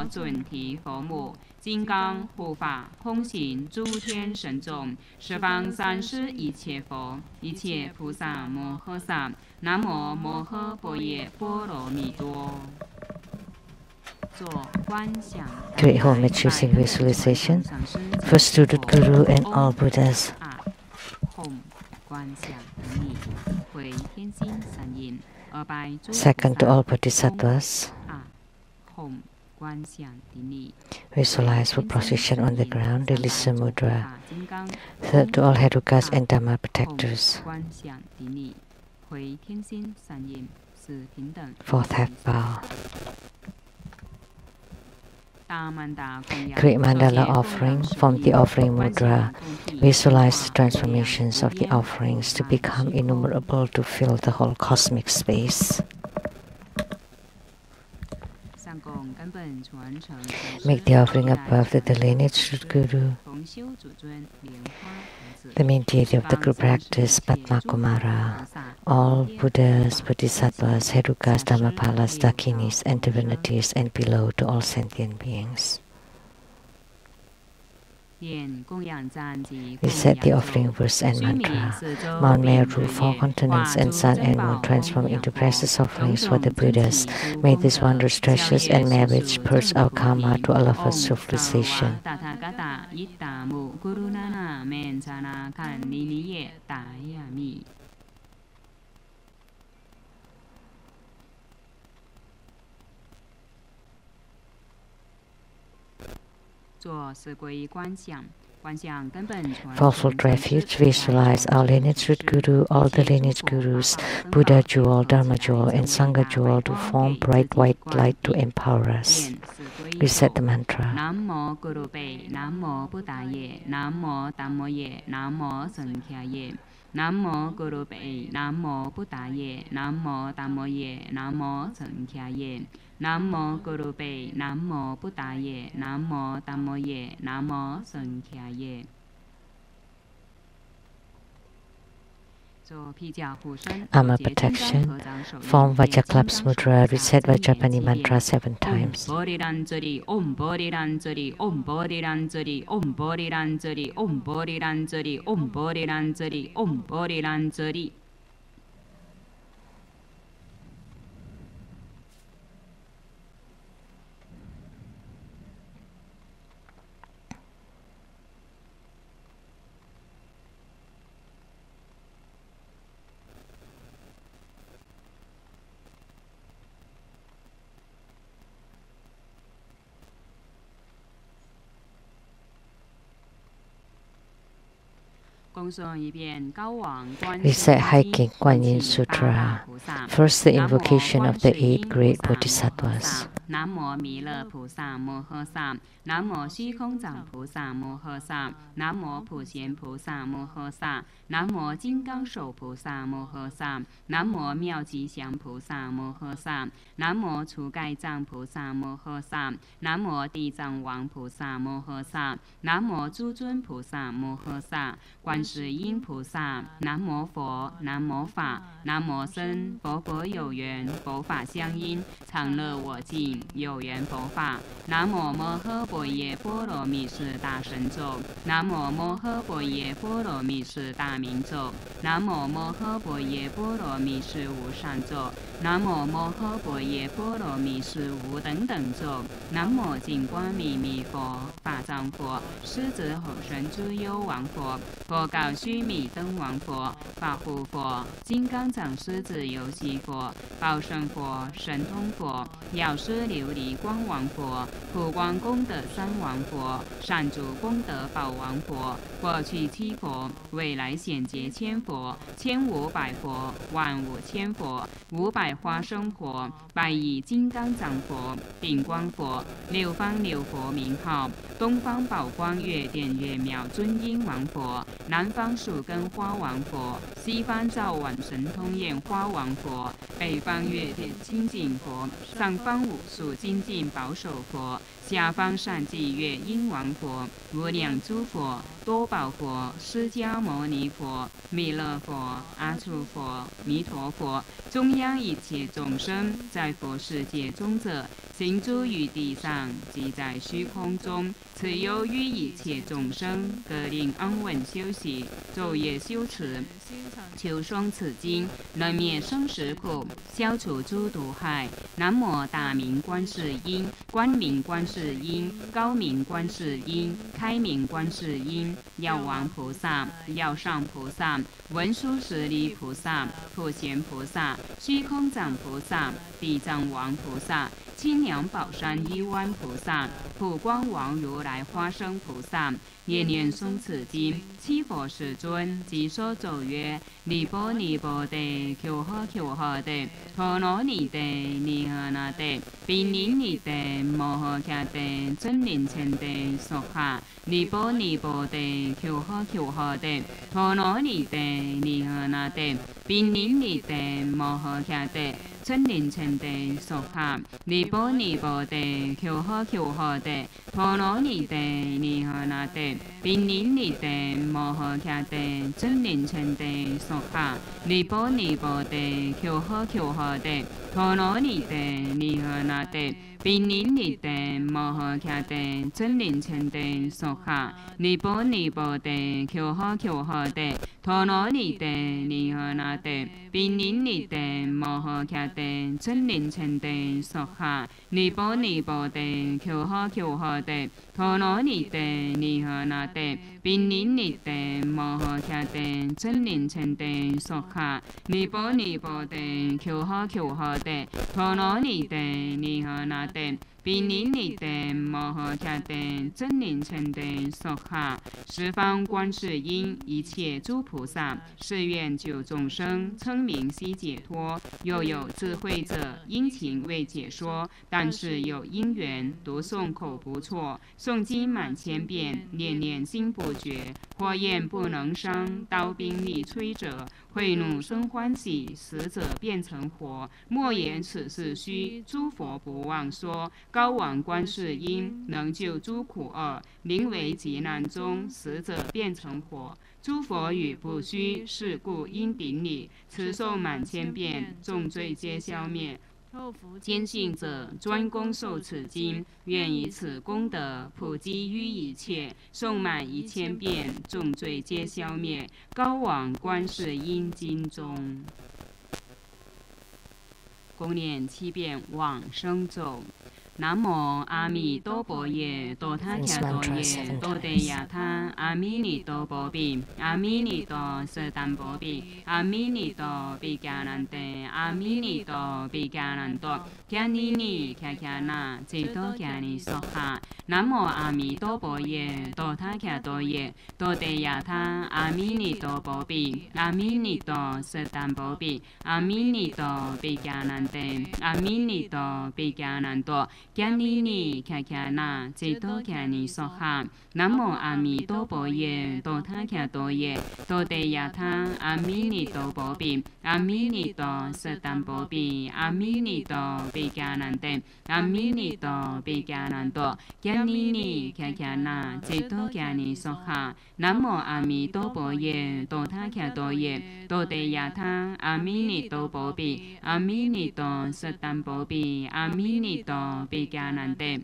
准提佛母。 金刚护法通行诸天神众，十方三世一切佛，一切菩萨摩诃萨。南无摩诃般若波罗蜜多。做观想。Great Homa choosing visualization. For student Guru and all Buddhas. Second to all Bodhisattvas. Visualize for position on the ground, release the mudra. Third to all Herukas and Dhamma protectors. Fourth half bow. Create mandala offering from the offering mudra. Visualize the transformations of the offerings to become innumerable to fill the whole cosmic space. Make the offering above the lineage Guru, the main deity of the group practice, Padmakumara, all Buddhas, Bodhisattvas, Herukas, Dhammapalas, Dakinis, and divinities, and below to all sentient beings. Recite the offering verse and mantra. Mount Meru, 4 continents, and sun and moon transform into precious offerings for the Buddhas. May these wondrous treasures and marriage purge our karma to all of us civilization. For full refuge, visualize our lineage root Guru, all the lineage Gurus, Buddha jewel, Dharma jewel, and Sangha jewel to form bright white light to empower us. Reset the mantra. Namo Guru Be, Namo Buddhaye, Namo Dhammoye, Namo Sankhyaye. Namo Guru Be, Namo Buddhaye, Namo Dhammoye, Namo Sankhyaye. Namo Guru Be, Namo Buddhaye, Namo Dhammoye, Namo Sankhyaye. Armor protection. Form Vajrasattva mudra. Reset Vajrapani mantra 7 times. Om Bodhiranjari, Om Bodhiranjari, Om Bodhiranjari, Om Bodhiranjari, Om Bodhiranjari, Om Bodhiranjari, Om Bodhiranjari. Recite Hiking Guan Yin Sutra. First, the invocation of the 8 great Bodhisattvas. Namo Mila Pusa Mohasa, Namo Shikong Zang Pusa Mohasa, Namo Puxian Pusa Mohasa, Namo Jinggang Shou Pusa Mohasa, Namo Miao Ji Xiang Pusa Mohasa, Namo Chu Gai Zang Pusa Mohasa, Namo Di Zang Wang Pusa Mohasa, Namo Zhu Zun Pusa Mohasa, 观世音菩萨，南无佛，南无法，南无僧，佛佛有缘，佛法相应，常乐我净，有缘佛法。南无摩诃般若波罗蜜是大神咒，南无摩诃般若波罗蜜是大明咒，南无摩诃般若波罗蜜是无上咒，南无摩诃般若波罗蜜是无等等咒。南无净光明密佛，法藏佛，狮子吼神诸幽王佛。 佛告须弥灯王佛、法护佛、金刚掌狮子游戏佛、报胜佛、神通佛、药师琉璃光王佛、普光功德三王佛、善主功德宝王佛、过去七佛、未来显劫千佛、1500佛、15000佛、500花生佛、百亿金刚掌佛、顶光佛、六方六佛名号、东方宝光月殿月妙尊音王佛。 南方树根花王佛，西方照晚神通焰花王佛，北方月殿清净佛，上方五树精进保守佛，下方善记曰因王佛、无量诸佛、多宝佛、释迦牟尼佛、弥勒佛、阿处佛、弥陀佛，中央一切众生，在佛世界中者，行诸于地上，即在虚空中，此由于一切众生，得令安稳休息，昼夜修持，求双此经，能灭生死苦，消除诸毒害。南无大明观世音，光明观世音，高明观世音，开明观世音，药王菩萨、药上菩萨、文殊师利菩萨、普贤菩萨、虚空藏菩萨、地藏王菩萨、清凉宝山一湾菩萨、普光王如来花生菩萨，念念诵此经，七佛世尊即说咒曰：尼波尼波地，求呵求呵地，陀罗尼地，尼诃那地，毗尼尼地，摩诃迦地，真灵前地，娑哈。尼波尼波地，求呵求呵地，陀罗尼地，尼诃那地，毗尼尼地，摩诃迦地。真灵前地娑哈，尼波尼波地，求呵求呵地，陀罗尼地，尼诃那地，毗尼尼地，摩诃迦地，真灵前地娑哈，尼波尼波地，求呵求呵地，陀罗尼地，尼诃那地，毗尼尼地，摩诃迦地，真灵前地娑哈，尼波尼波地，求呵求呵地，陀罗尼地，尼诃那地，毗尼尼地，摩诃迦地，真灵前地娑哈，尼波尼波地，求呵求呵地，陀罗尼地，尼诃那地，毗尼尼地，摩诃迦地，真灵前地娑哈，尼波尼波地，求呵求呵地，陀罗尼地，尼诃那地，毗尼尼地，摩诃迦地，真灵前地娑哈。十方观世音，一切诸菩萨，誓愿救众生，称名悉解脱。又有智慧者，殷勤为解说，但是有因缘，读诵口不错，诵经满千遍，念念心不绝。火焰不能伤，刀兵力摧者，慧怒生欢喜，死者变成活。莫言此事虚，诸佛不忘说。高王观世音，能救诸苦厄，名为急难中，死者变成活。诸佛语不虚，是故应顶礼。持诵满千遍，众罪皆消灭。坚信者专攻受此经，愿以此功德普及于一切。诵满1000遍，众罪皆消灭。高往观世音经中，共念7遍往生咒。南无阿弥陀佛耶，多他伽多耶，多地亚他，阿弥尼多波比，阿弥尼多舍但波比，阿弥尼多比迦难地，阿弥尼多比迦难多，迦尼尼迦迦那，智多迦尼娑哈。南无阿弥陀佛耶，多他伽多耶，多地亚他，阿弥尼多波比，阿弥尼多舍但波比，阿弥尼多比迦难地，阿弥尼多比迦难多。迦尼尼迦迦那，智多迦尼娑哈。南无阿弥陀佛耶，多他伽多耶，多地亚他，阿弥尼多波比，阿弥尼多舍但波比，阿弥尼多比迦难地，阿弥尼多比迦难多。迦尼尼迦迦那，智多迦尼娑哈。南无阿弥陀佛耶，多他伽多耶，多地亚他，阿弥尼多波比，阿弥尼多舍但波比，阿弥尼多比迦难地。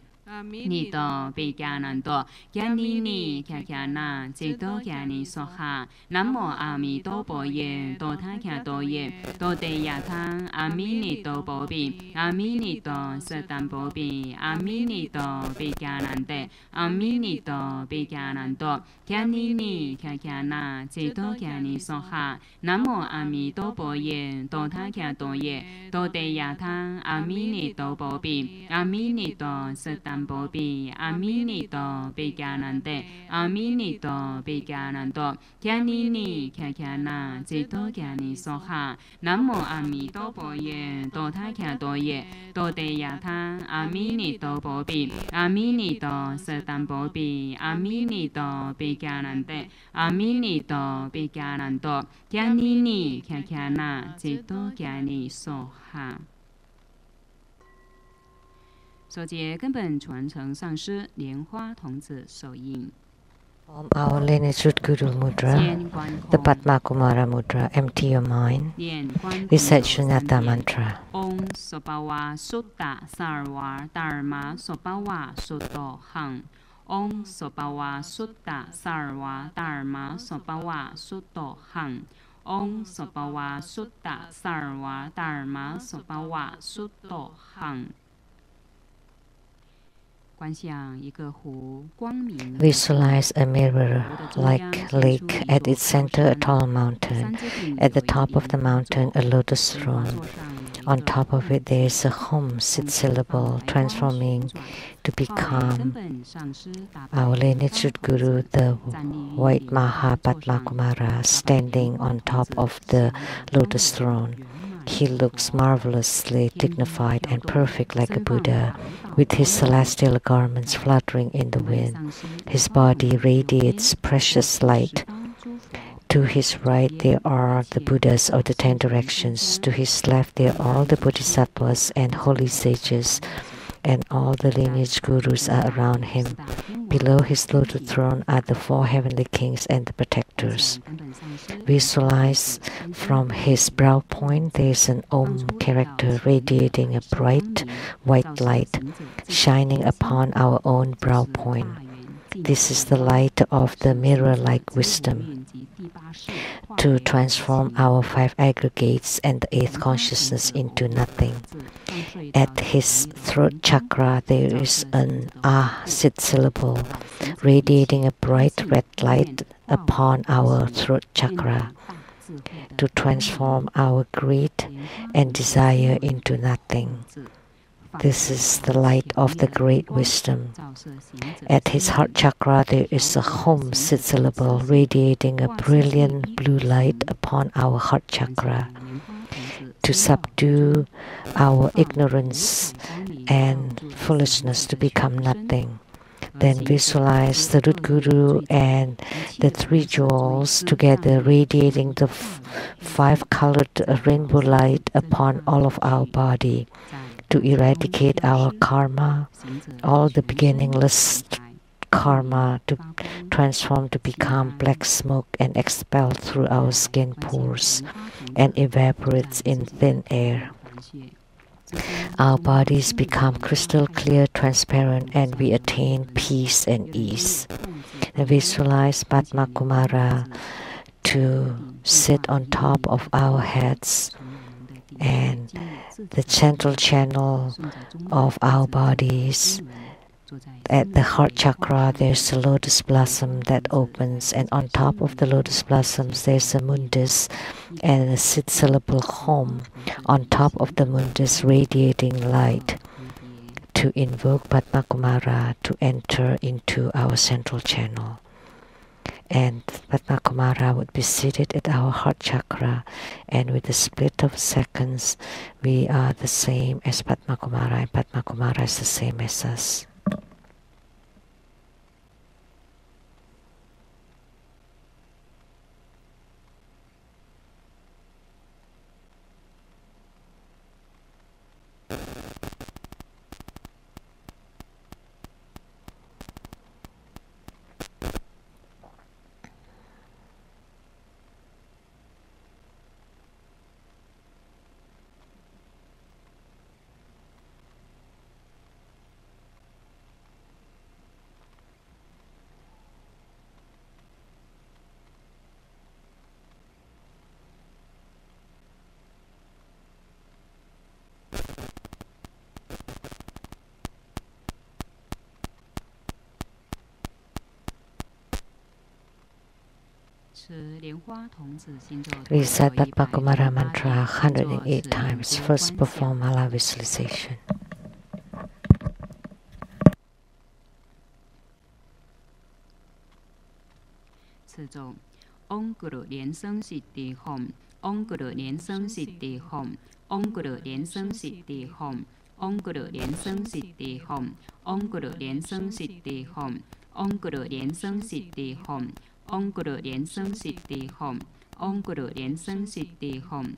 尼多比迦难多，迦尼尼迦迦那，智多迦尼娑哈。南无阿弥陀佛耶，多他伽多耶，多地亚他，阿弥尼多波比，阿弥尼多舍但波比，阿弥尼多比迦难地，阿弥尼多比迦难多，迦尼尼迦迦那，智多迦尼娑哈。南无阿弥陀佛耶，多他伽多耶，多地亚他，阿弥尼多波比，阿弥尼多舍但波比，阿弥尼多比迦难地，阿弥尼多比迦难多，迦尼尼迦迦那，智多迦尼娑哈。南无阿弥陀佛耶，多他伽多耶，多地亚他，阿弥尼多波比，阿弥尼多舍但波比，阿弥尼多比迦难地，阿弥尼多比迦难多，迦尼尼迦迦那，智多迦尼娑哈。首节根本传承上师莲花童子手印。 From our lineage root Guru Mudra, the Padmakumara Mudra, empty your mind. Recite Shunyata mantra. Om Sopawa Sutta Sarva Dharma Sopawa Sutto Hang. Om Sopawa Sutta Sarva Dharma Sopawa Sutto Hang. Om Sopawa Sutta Sarva Dharma Sopawa Sutto Hang. Visualize a mirror-like lake, at its center a tall mountain. At the top of the mountain a lotus throne. On top of it there is a Hom, 6 syllable, transforming to become our lineage Guru, the white Maha Padmakumara, standing on top of the lotus throne. He looks marvelously dignified and perfect like a Buddha, with his celestial garments fluttering in the wind. His body radiates precious light. To his right there are the Buddhas of the 10 directions. To his left there are all the Bodhisattvas and holy sages, and all the lineage gurus are around him. Below his lotus throne are the 4 heavenly kings and the protectors. Visualize from his brow point there is an Om character radiating a bright white light, shining upon our own brow point. This is the light of the mirror-like wisdom to transform our 5 aggregates and the 8th consciousness into nothing. At his throat chakra there is an Ah 6 syllable, radiating a bright red light upon our throat chakra to transform our greed and desire into nothing. This is the light of the great wisdom. At his heart chakra there is a Hom 6 syllable, radiating a brilliant blue light upon our heart chakra to subdue our ignorance and foolishness to become nothing. Then visualize the root Guru and the 3 jewels together, radiating the 5-colored rainbow light upon all of our body, to eradicate our karma, all the beginningless karma, to transform to become black smoke and expel through our skin pores and evaporates in thin air. Our bodies become crystal clear, transparent, and we attain peace and ease. And visualize Padmakumara to sit on top of our heads, and the central channel of our bodies. At the heart chakra there's a lotus blossom that opens, and on top of the lotus blossoms there's a mundus and a 6 syllable Hom on top of the mundus, radiating light to invoke Padmakumara to enter into our central channel. And Padmakumara would be seated at our heart chakra, and with a split of seconds we are the same as Padmakumara, and Padmakumara is the same as us. Recite Padmakumara mantra 108 times. First perform mala visualization. Om Guru Lian-Sheng Siddhi Hom. Om Guru Lian-Sheng Siddhi Hom. Om Guru Lian-Sheng Siddhi Hom. Om Guru Lian-Sheng Siddhi Hom. Om Guru Lian-Sheng Siddhi Hom. Om Guru Lian-Sheng Siddhi Hom. Om Guru Lian-Sheng Siddhi Hom. Om Guru Lian-Sheng Siddhi Hom.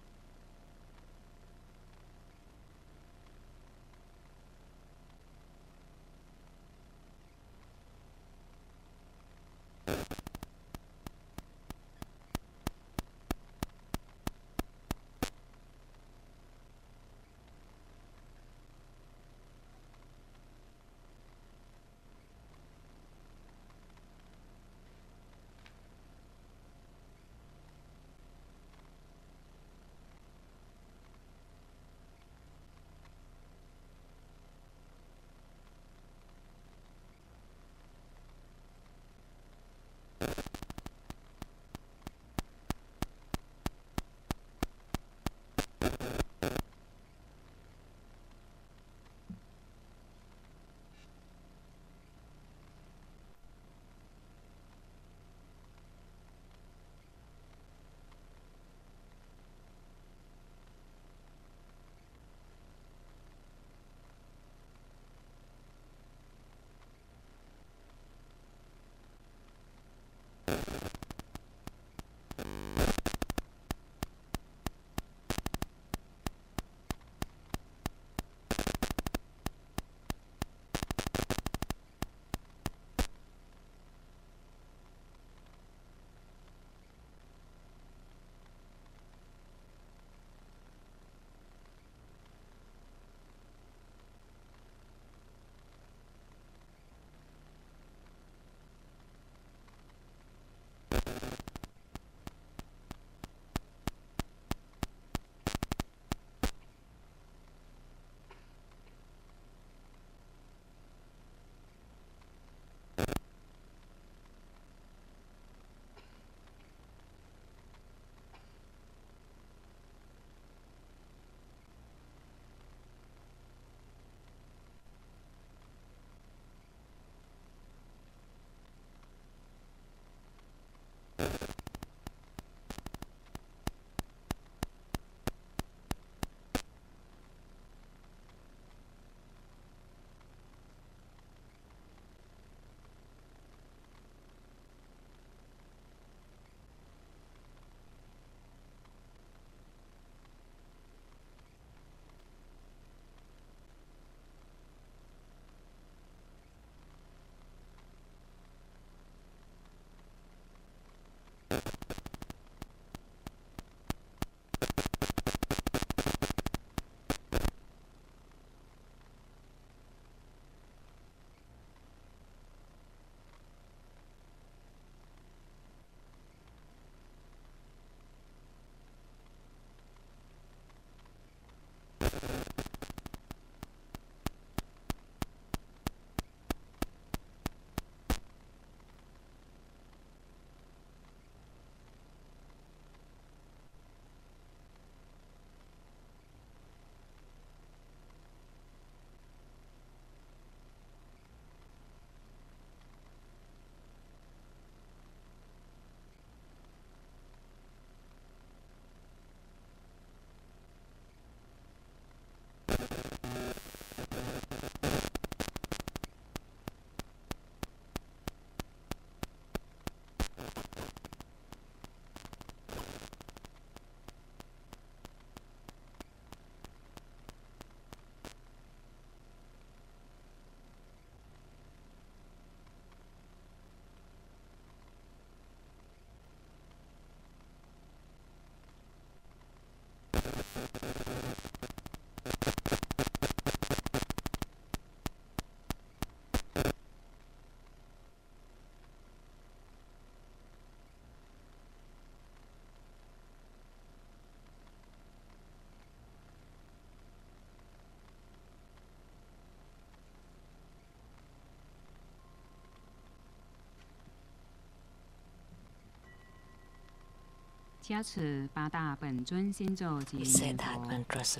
加持八大本尊心咒及念佛。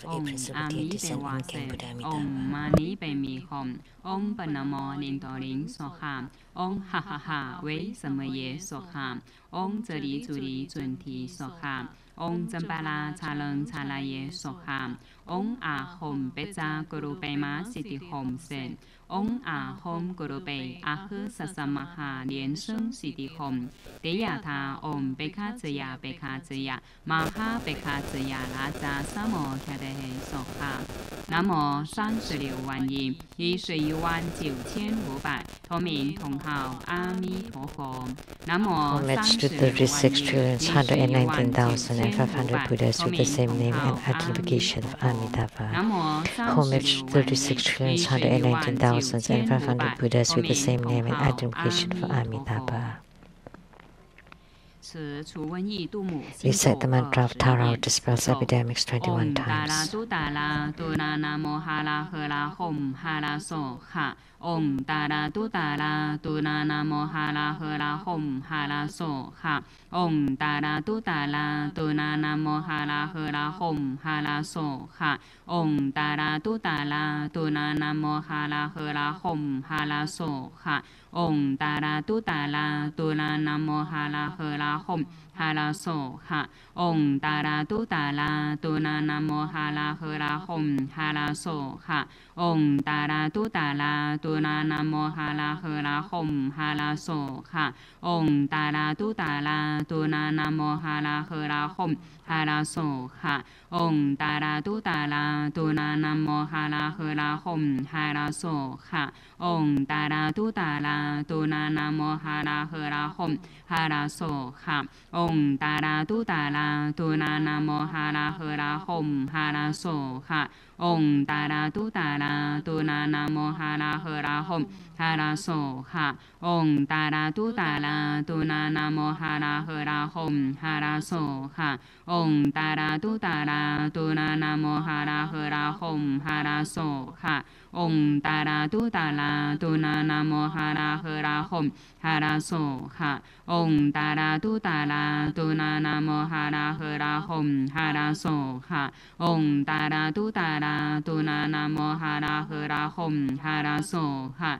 唵阿弥陀瓦瑟，唵嘛尼呗咪吽，唵本南无林多林娑哈，唵哈哈哈为什么耶娑哈，唵这里主里准提娑哈，唵真巴拉查楞查拉耶娑哈，唵阿吽贝扎咕噜贝玛悉地吽森。唵阿吽咕噜贝阿呵萨萨玛哈连声悉地吽，德亚他唵贝卡兹亚贝卡兹亚玛哈贝卡兹亚拉扎萨摩卡德嘿娑哈。南无36万亿1119500，同名同号阿弥陀佛。南无36,119,500 Buddhas with the same name and identification of Amitabha. Homage to 36,119,500 Buddhas with the same name and identification of Amitabha. Recite the mantra of Tara, which dispels epidemics 21 times. Om Tara Tu Tara Tu Na Namo Hara Hara Hom Hara So Ha. Om Tara Tu Tara Tu Na Namo Hara Hara Hom Hara So Ha. Om Tara Tu Tara Tu Na Namo Hara Hara Hom Hara So Ha. Om Tara Tu Tara Tu Na Namo Hara Hara Hom Hara So Ha. Om Tara Tu Tara Tu Na Namo Hara Hara Hom Hara So Ha. Om Tara Tu Tara Tu Na Namo Hara Hara Hom Hara So Ha. Om Tara Tu Tara Tu Na Namo Hara Hara Hom Hara So Ha. Om Tara Tu Tara Tu Na Namo Hara Hara Hom Hara So Ha. Om Tara Tu Tara Tu Na Namo Hara Hara Hom Hara So Ha. Om Tara Tu Tara Tu Na Namo Hara Hara Hom Hara So Ha. Om Tara Tu Tara Tu Na Namo Hara Hara Hom Hara So Ha. Om Tara Tu Tara Tu Na Namo Hara Hara Hom Hara So Ha. Om Tara Tu Tara Tu Na Namo Hara Hara Hom Hara So Ha. Om Tara Tu Tara Tu Na Namo Hara Hara Hom Hara So Ha. Om Tara Tu Tara Tu Na Namo Hara Hara Hom Hara So Ha. Om Tara Tu Tara Tu Na Namo Hara Hara Hom Hara So Ha.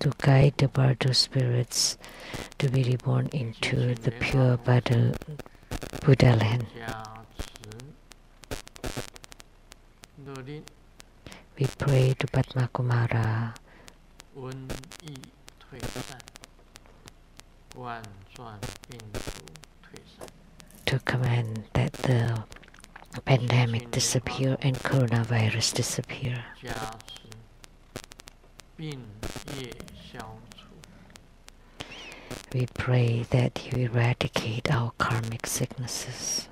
to guide the bardo spirits to be reborn into the pure Buddha land. We pray to Padmakumara to command that the pandemic disappear and coronavirus disappear. We pray that you eradicate our karmic sicknesses.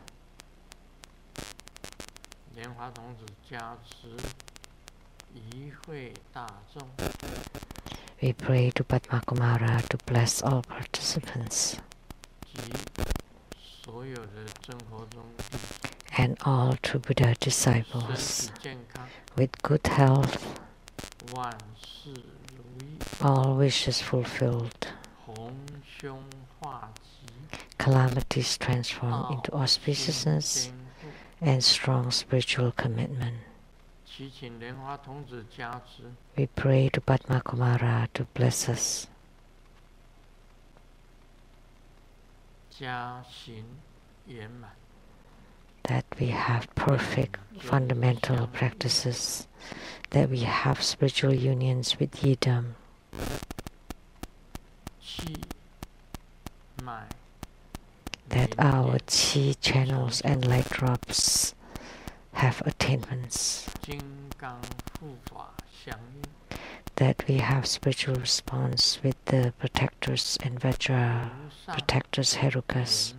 We pray to Padmakumara to bless all participants and all true Buddha disciples with good health, all wishes fulfilled, calamities transformed into auspiciousness and strong spiritual commitment. We pray to Padmakumara to bless us, that we have perfect fundamental practices, that we have spiritual unions with Yidam, that our chi channels and light drops have attainments, that we have spiritual response with the protectors and Vajra protectors Herukas,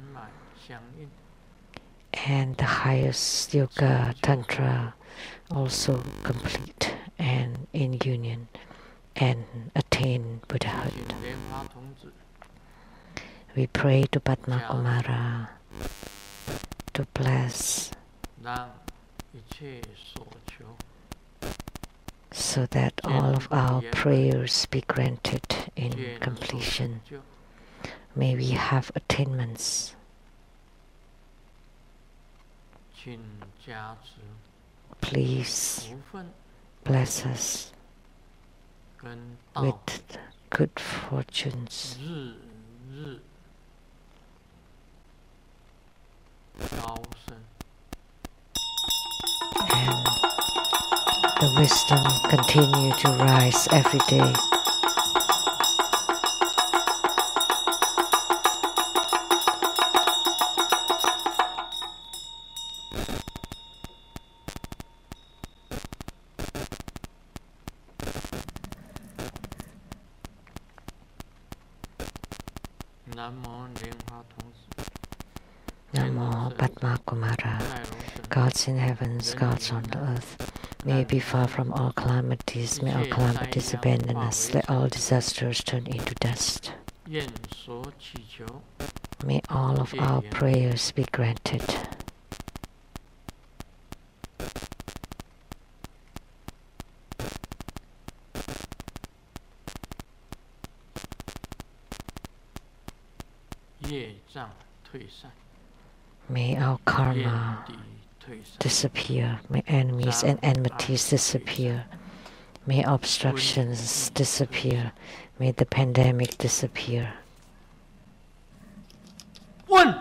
and the highest yoga tantra also complete and in union and attain Buddhahood. We pray to Padmakumara to bless so that all of our prayers be granted in completion. May we have attainments. Please bless us with good fortunes and the wisdom continue to rise every day. Namo Padmakumara. Gods in heavens, gods on the earth, may be far from all calamities, may all calamities abandon us, let all disasters turn into dust. May all of our prayers be granted. May our karma disappear, may enemies and enmities disappear, may obstructions disappear, may the pandemic disappear. One!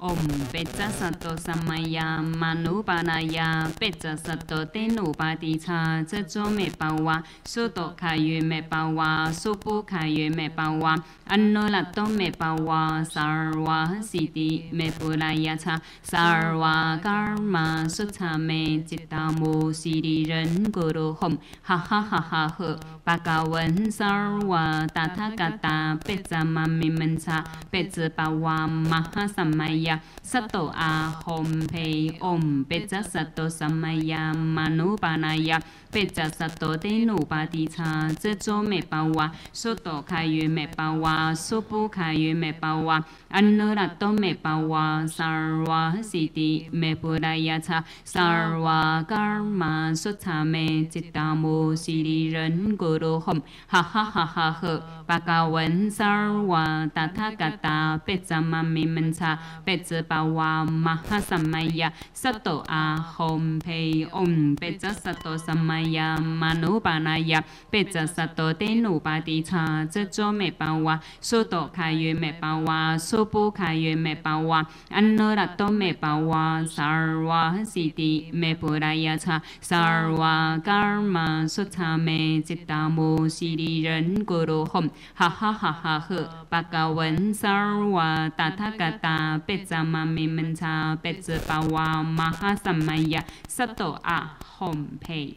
Om Vajrasattva Samaya Manohara Vajrasattva Tenupatitha Tsajo Me Pawa Suto Kayu Me Pawa Supu Kayu Me Pawa Annolato Me Pawa Sarwa Siddhi Me Pulayata Sarwa Karma Sutta Me Chittamo Siddhi Ren Guru Hom Ha Ha Ha Ha He Bhagawan Sarwa Tathagata Pejamami Mensa Pejapawa Mahasamaya Sato A Hom Pei Om Vajrasattva Samaya Manohara Vajrasattva te nupatitha Zajo me pawa Soto kayu me pawa Sopu kayu me pawa Anurato me pawa Sarva Siddhi me Purayatha Sarva Karma Sutta me Chittamo Siri Ren Guru Hom Ha ha ha ha ha Bhagavan Sarva Tathagata Pecamami Mancha Pecapawa Mahasamaya Sato Ahom Pei Om Pecasato Samaya Manupanaya Pecasato Tenupatitha Zajo me pawa Soto kayu me pawa Sopu kayu me pawa Anurato me pawa Sarva Siddhi me Purayatha Sarva Karma Sutta me Chittamo Siri Ren Guru Hom Ha ha ha ha ha Bhagavan Sarva Tathagata Pecamami Mancha Pecapawa Mahasamaya Sato Ahom Pei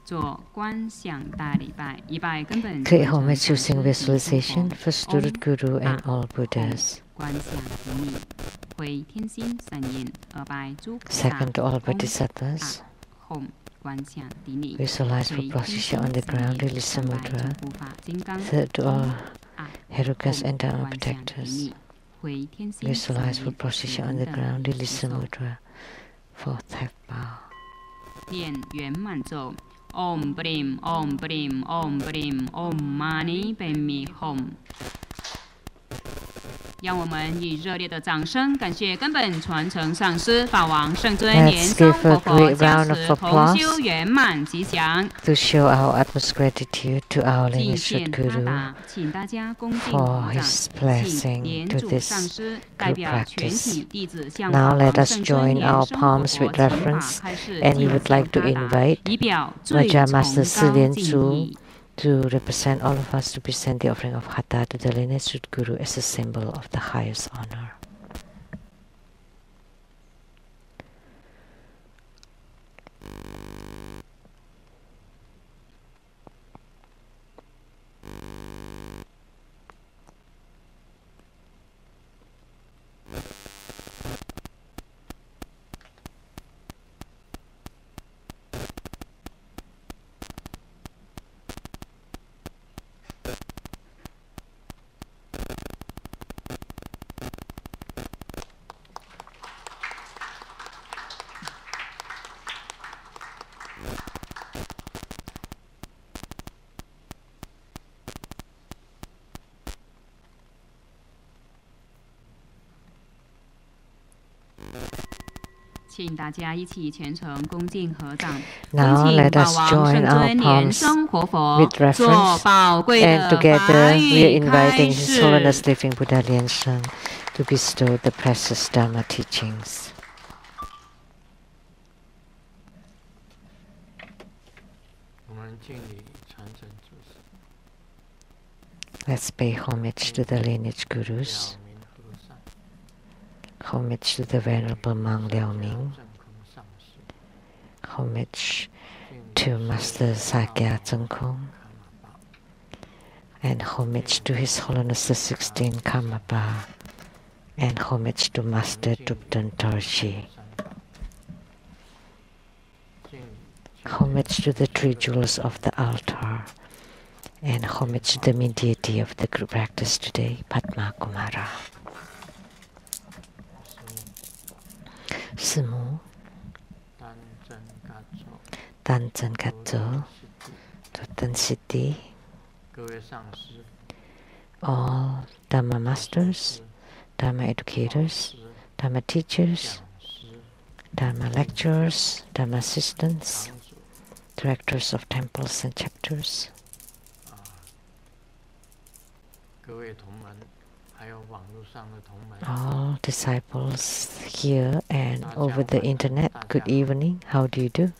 做观想大礼拜，礼拜根本 Create homage using visualization for student Guru and all Buddhas. 观想提你，回天心三言而拜诸菩萨。 Second, to all Bodhisattvas. Home 观想提你， Visualize for posture on the ground, release mudra. 护法金刚。 Third, to all Herukas and Dharma protectors. 回天心 Visualize for posture on the ground, release mudra. Fourth, half bow. 念圆满咒。 Om Brim Om Brim Om Brim Om Mani Padme Hum。 让我们以热烈的掌声感谢根本传承上师法王圣尊莲生活佛加持同修圆满吉祥。 To show our utmost gratitude to our 敬 lineage 献 Guru 请大家恭敬 for 鼓掌， his 请 blessing 莲 to 主上 this 师代 group 表全 practice. 体弟子向 Now 法 let 王 us 圣 join 尊 our 莲生活 palms 佛 with 乘法 reverence, 开示 and we 敬 would 献 like to 达达， invite 以表最 Vajra 崇 Master 高 Lian 敬 Sheng 意。 to represent all of us to present the offering of Hatha to the lineage Guru as a symbol of the highest honor.请大家一起虔诚恭敬合掌， Now 恭请 let 法 us 王 join 圣 our 尊莲 palms 生活佛 with 做 reverence, 宝贵 and 的 together 法 we are 语 inviting 开 His 示。 Holiness Living Buddha Lian-Sheng to bestow the precious Dharma teachings. Let's pay homage to the lineage Gurus, homage to the Venerable Monk Liao Ming, homage to Master Sakya Tsongkhong, and homage to His Holiness the 16th Karmapa, and homage to Master Drupten Dorji. Homage to the three jewels of the altar, and homage to the mediator of the group practice today, Padmakumara. Sumu, Tanchen Katso, Totten Siddhi, all Dharma masters, Dharma educators, Dharma teachers, Dharma lecturers, Dharma assistants, directors of temples and chapters, all disciples here and over the internet. Good evening. How do you do?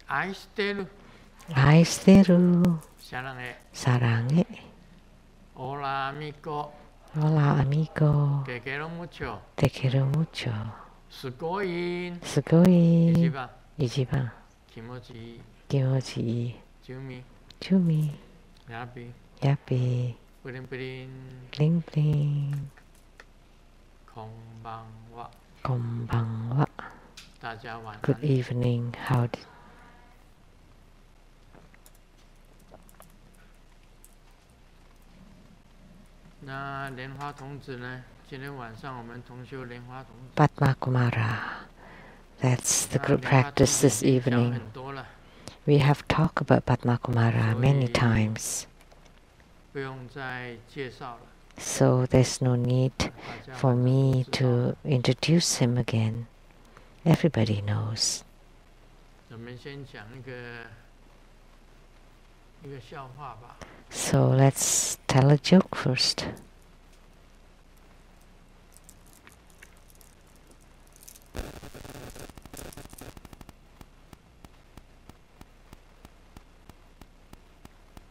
Aisteru. Sarange. Hola amigo. Hola amigo. Te quiero mucho. Te quiero mucho. Sugoi. Sugoi. Ichiban. Ichiban. Kimochi. Kimochi. Chumi, Yapi, Yapi, Pudin Pudin, Bling Bling, Konbanwa, Konbanwa. 大家晚安。 Good evening. How? 那莲花童子呢？今天晚上我们同修莲花童子。 Padmakumara. That's the group practice this evening. We have talked about Padmakumara many times. 不用再介绍了。 So there's no need for me to introduce him again. Everybody knows. 我们先讲一个笑话吧。 So let's tell a joke first.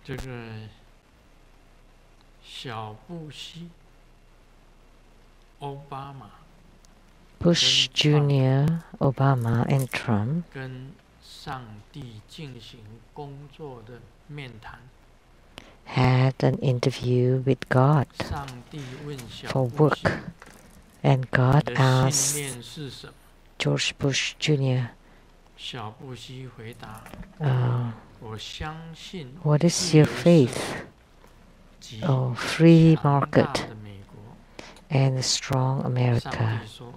这个小布希奥巴马 Bush Jr., Obama, and Trump 跟上帝进行工作的面谈。 had an interview with God 上帝问小 for 布希 work, and God 你的信 asked 念是什么？ George Bush Jr., 小布希回答： 我相信 what is 自 your 由市 faith? 及 Oh, free 强大 market 的美国。 and a strong 上 America. 帝说：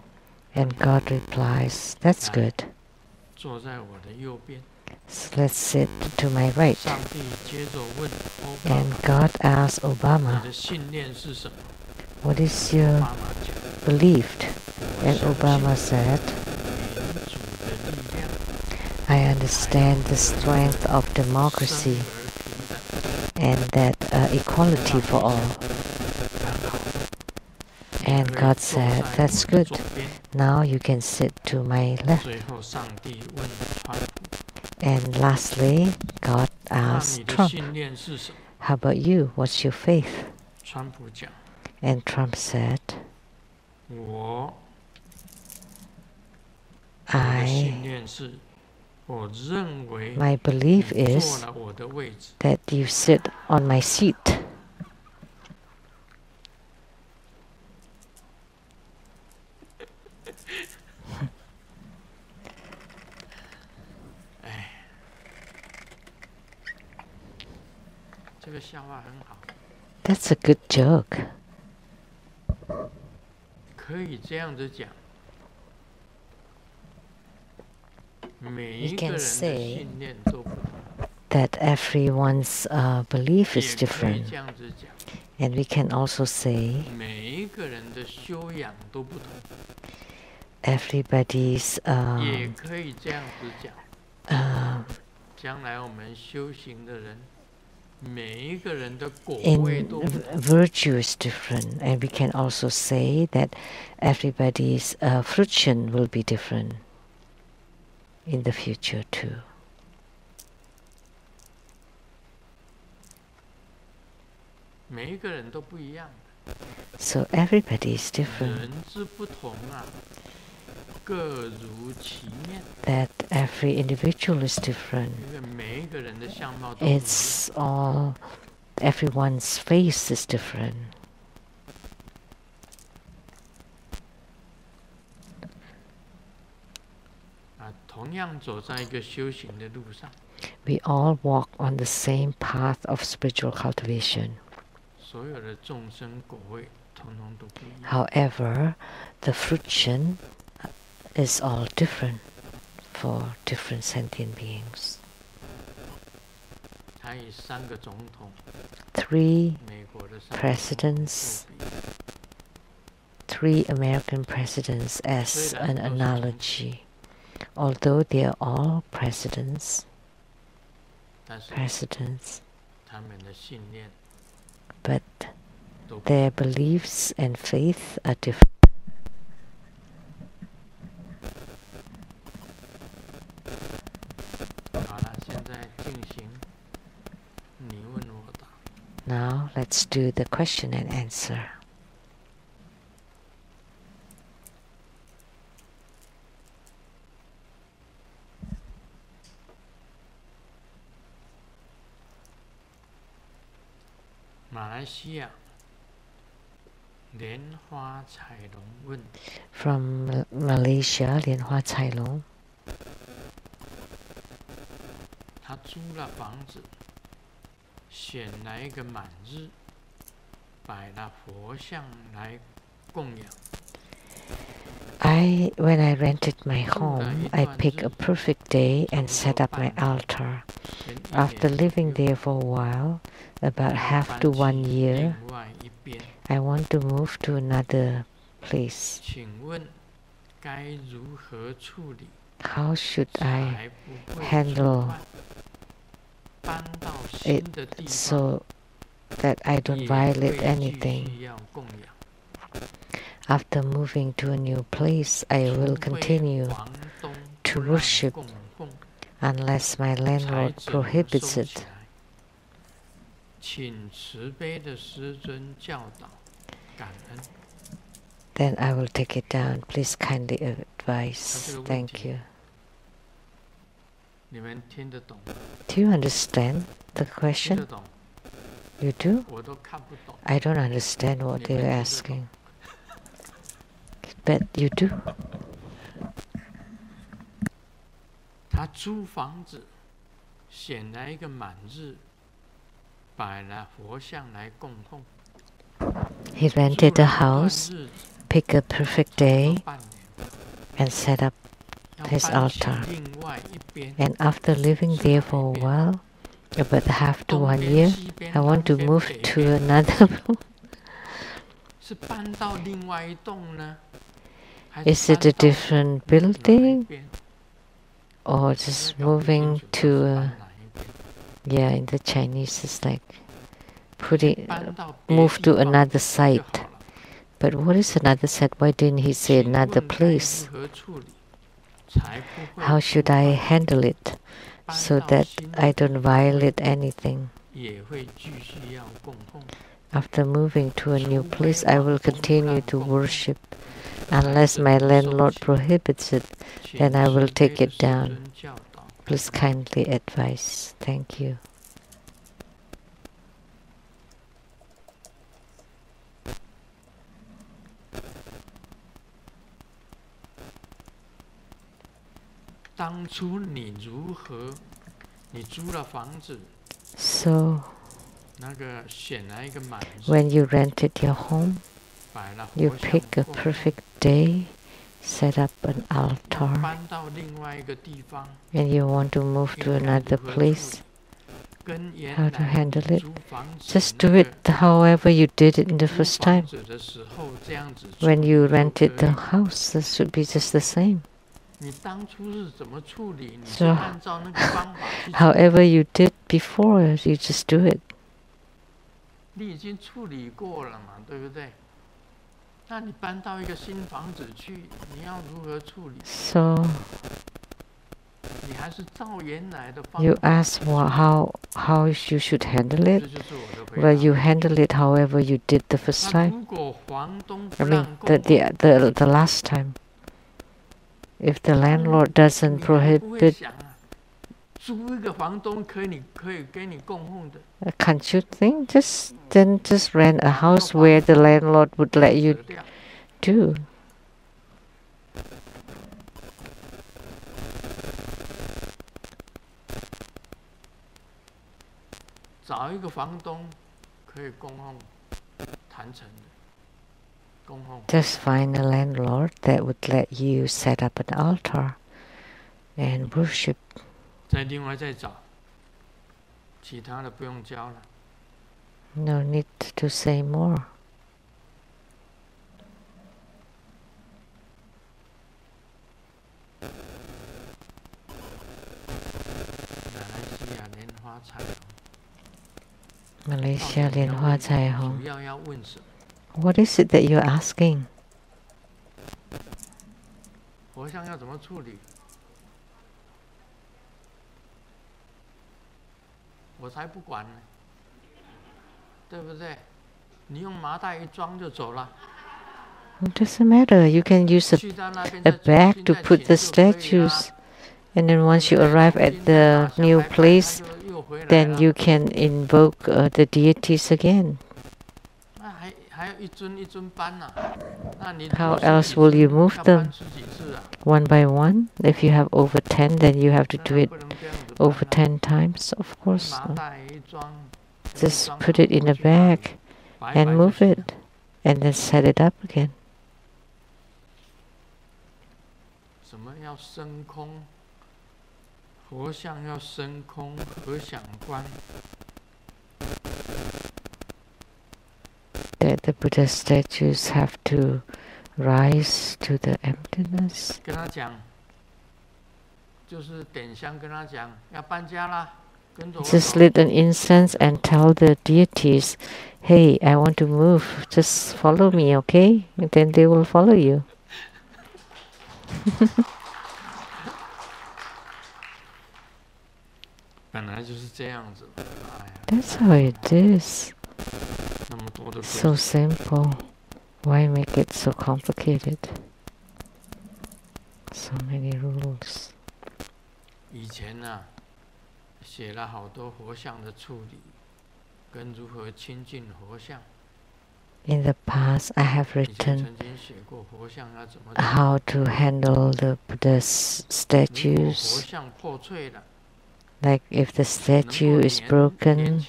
And God replies, that's good. 坐在我的右边。 So let's sit to my right. 上帝接着问奥巴 And 马： God asked 你 Obama, 的信念是什么？ what is 奥 your 巴马讲： believed? 我 And 相 Obama 信 said, 民主的力量， I understand the strength of 生 democracy 而平等。 and that equality for all. 很好。 And 可以 God 坐 said, 在 that's 我的 good. 左边。 Now you can sit to my left. 最后，上帝问川普： And lastly, God 那 asked 你的 Trump, 信念是什么？ how about you? What's your faith? 川普讲： And Trump said, 我的 I 信念是，我认为 my belief 你坐 is 了我的位置。 that you sit on my seat. 这个笑话很好， That's a good joke. 可以这样子讲。每 We 一个 can 人的 say 信念都不同， that everyone's belief 也 is 可以 different. 这样子讲。 And we can also say 每一个人的修养都不同， everybody's 也可以这样子讲。 将来我们修行的人，每一个人的果位 in 都不同。 virtue is different. And we can also say that everybody's fruition will be different in the future too. 每一个人都不一样， So everybody is different. 人之不同啊，各如其面。 That every individual is different. 因为每一个人的相貌都不一样。 It's all, everyone's face is different. 同样走在一个修行的路上， We all walk on the same path of spiritual cultivation. 所有的众生果位统统都不一样。 However, the fruition is all different for different sentient beings. 他以3个总统， Three 美国的3个 presidents, 3 American presidents as an analogy. Although they are all presidents, 但是 presidents, 他们的信念 but 都不 their beliefs and faith are different. 好了，现在进行你问我答。 Now let's do the question and answer. From Malaysia, Lian Hua Cai Long. 他租了房子，选了一个满日，摆了佛像来供养。When I rented my home, I picked a perfect day and set up my altar. After living there for a while, about half to 1 year, I want to move to another place. 请问该如何处理？ How should I handle it so that I don't violate anything? After moving to a new place, I will continue to worship unless my landlord prohibits it. Then I will take it down. Please kindly advise. Thank you. Do you understand the question? You do? I don't understand what they're asking. But you do. 他租房子，选了一个满日，摆了佛像来供奉。 He rented a house, picked a perfect day, and set up his altar. And after living there for a while, about half to 1 year, I want to move to another. Is it a different building? Or just moving to in the Chinese it's like move to another site. But what is another site? Why didn't he say another place? How should I handle it so that I don't violate anything? After moving to a new place, I will continue to worship. Unless my landlord prohibits it, then I will take it down. Please kindly advise. Thank you. So, when you rented your home, you pick a perfect day, set up an altar, and you want to move to another place. How to handle it? Just do it however you did it in the first time. When you rented the house, it should be just the same. So, however you did before, you just do it. So, you ask how you should handle it. Well, you handle it however you did the first time. I mean, the last time. If the landlord doesn't prohibit, can't you think just rent a house where the landlord would let you do? Just find a landlord that would let you set up an altar and worship. No need to say more. Malaysia Lian Hua Cai Hong. What is it that you're asking? It doesn't matter. You can use a bag to put the statues, and then once you arrive at the new place, then you can invoke the deities again. How else will you move them one by one? If you have over 10, then you have to do it over 10 times, of course. Just put it in a bag and move it, and then set it up again. That the Buddha statues have to rise to the emptiness. Just lit an incense and tell the deities, hey, I want to move, just follow me, okay? And then they will follow you. That's how it is. So simple. Why make it so complicated? So many rules. In the past, I have written how to handle the Buddha's statues. Like if the statue is broken,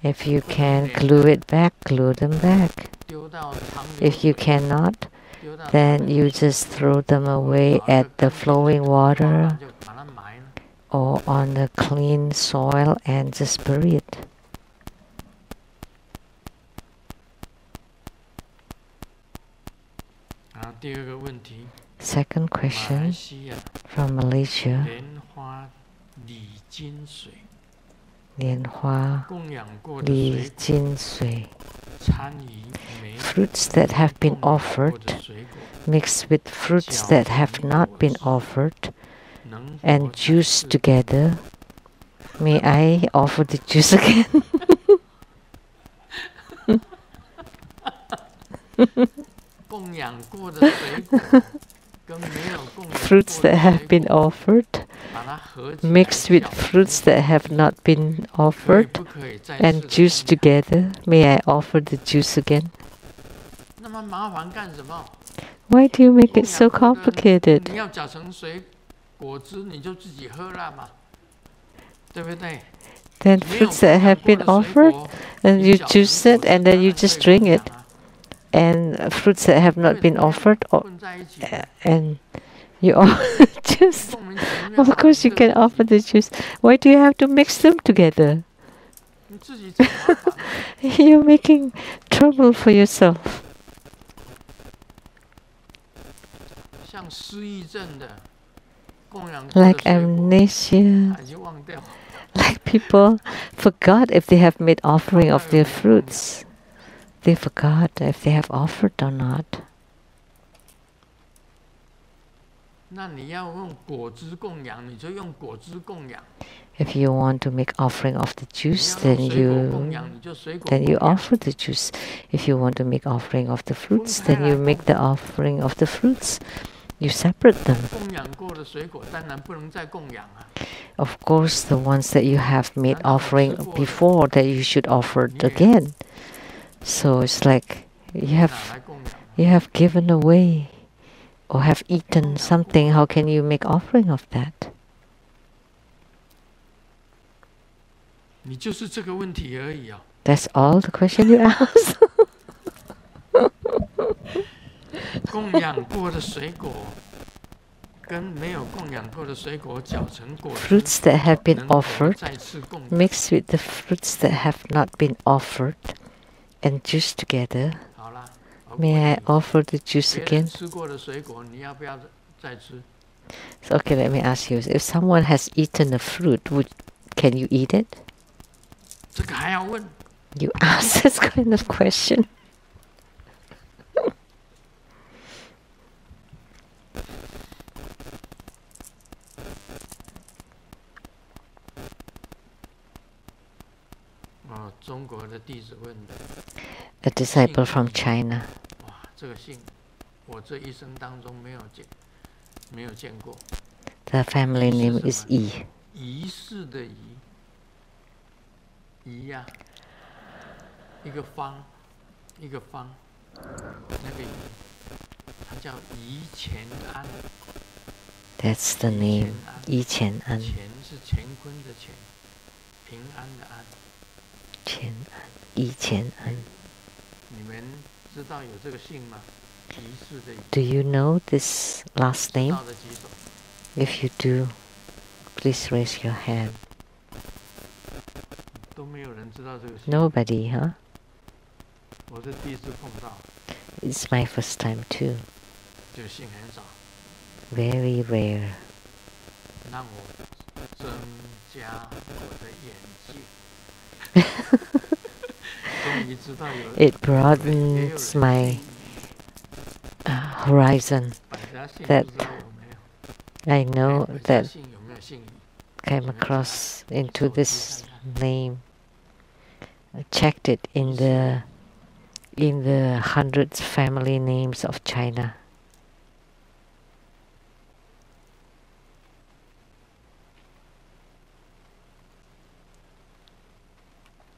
if you can glue it back, glue them back. If you cannot, then you just throw them away at the flowing water or on the clean soil and just bury it. Second question from Malaysia. Lianhua Li Jin Sui. Fruits that have been offered mixed with fruits that have not been offered and juice together. May I offer the juice again? Fruits that have been offered mixed with fruits that have not been offered and juice together. May I offer the juice again? Why do you make it so complicated? Then fruits that have been offered, and you juice it and then you just drink it. And fruits that have not been offered, and you just, of course you can offer the juice. Why do you have to mix them together? You're making trouble for yourself. Like amnesia, like people forgot if they have made offering of their fruits. They forgot if they have offered or not. If you want to make offering of the juice, then you offer the juice. If you want to make offering of the fruits, then you make the offering of the fruits. You separate them. Of course, the ones that you have made offering before, that you should offer it again. So it's like you have given away or have eaten something. How can you make offering of that? That's all the question you asked? Fruits that have been offered mixed with the fruits that have not been offered and juice together. May I offer the juice again? So, okay, let me ask you. If someone has eaten a fruit, can you eat it? You ask this kind of question. A disciple from China. The family name is Yi. 一个方，那个它叫宜乾安。That's the name. 宜乾安。乾是乾坤的乾，平安的安。乾安，宜乾安。你们知道有这个姓吗？宜氏的宜。Do you know this last 知 name? 道的举手。If you do, please raise your hand. 都没有人知道这个姓。Nobody, huh? 我是第一次碰到。It's my first time too. 这个姓很少。Very rare. 让我增加我的眼界。终于知道有。It broadens my horizon. That I know that came across into this name. I checked it in the hundreds family names of China.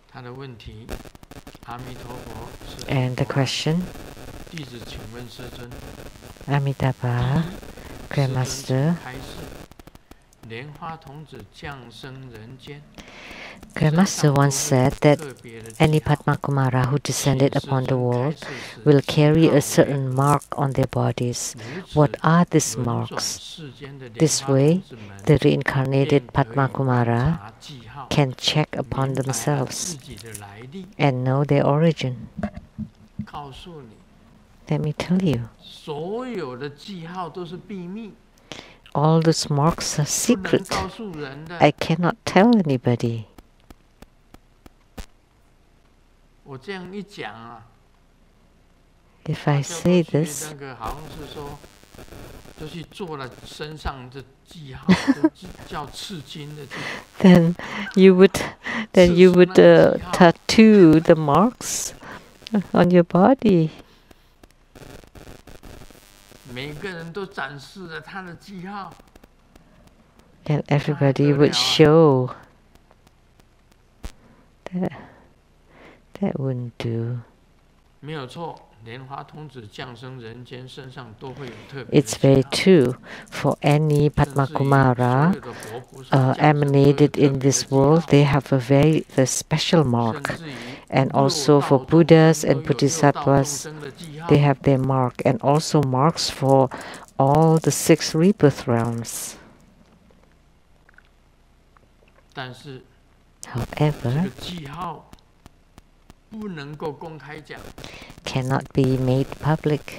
他的问题，阿弥陀佛是。And the question. 弟子请问师尊。Amitabha, Grandmaster. 莲花童子降生人间。Grandmaster once said that any Padmakumara who descended upon the world will carry a certain mark on their bodies. What are these marks? This way, the reincarnated Padmakumara can check upon themselves and know their origin. Let me tell you. All those marks are secret. I cannot tell anybody. If I say this, then you would tattoo the marks on your body. And everybody would show. That wouldn't do. It's very true. For any Padmakumara emanated in this world, they have a very special mark. And also for Buddhas and Bodhisattvas, they have their mark. And also marks for all the 6 rebirth realms. However, cannot be made public.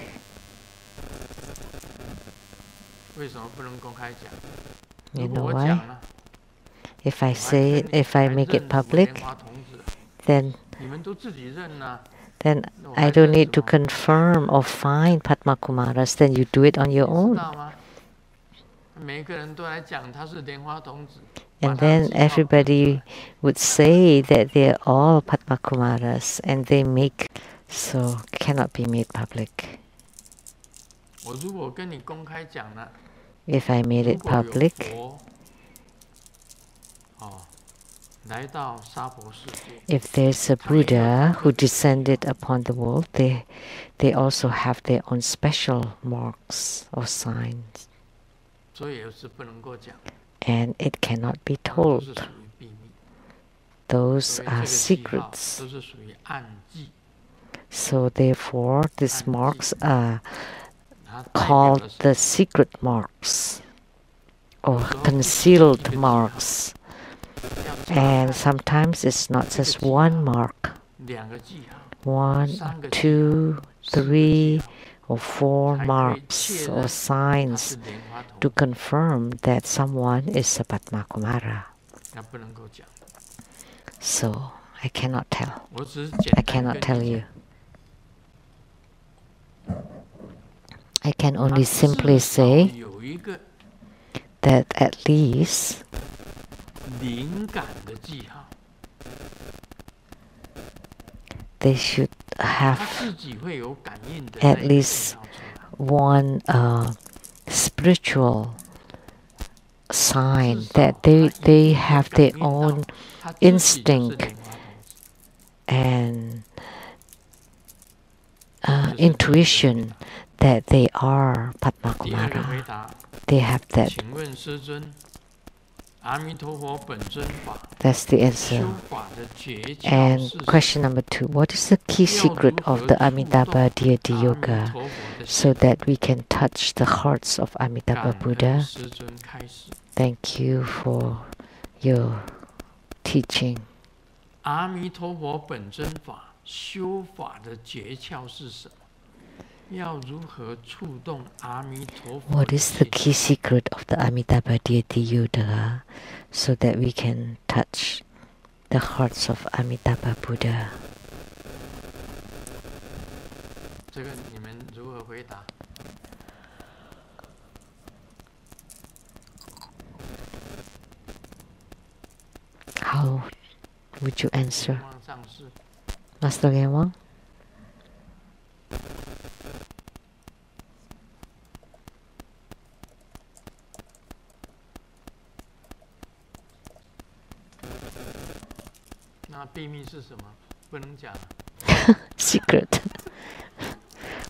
You know why? If I say it, if I make it public, then I don't need to confirm or find Padmakumaras, then you do it on your own. And then everybody would say that they're all Padmakumaras, and they make, so cannot be made public. If I made it public, if there's a Buddha who descended upon the world, they also have their own special marks or signs. And it cannot be told. Those are secrets. So therefore, these marks are called the secret marks or concealed marks. And sometimes it's not just one mark. 1, 2, 3, or 4 marks or signs to confirm that someone is a Padmakumara. So I cannot tell. I cannot tell you. I can only simply say that at least they should have at least one spiritual sign that they have their own instinct and intuition that they are Padmakumara. They have that. That's the answer. And question number 2. What is the key secret of the Amitabha deity yoga so that we can touch the hearts of Amitabha Buddha? Thank you for your teaching. What is the key secret of the Amitabha deity yoga so that we can touch the hearts of Amitabha Buddha? How would you answer? Master Lian Wang? Secret.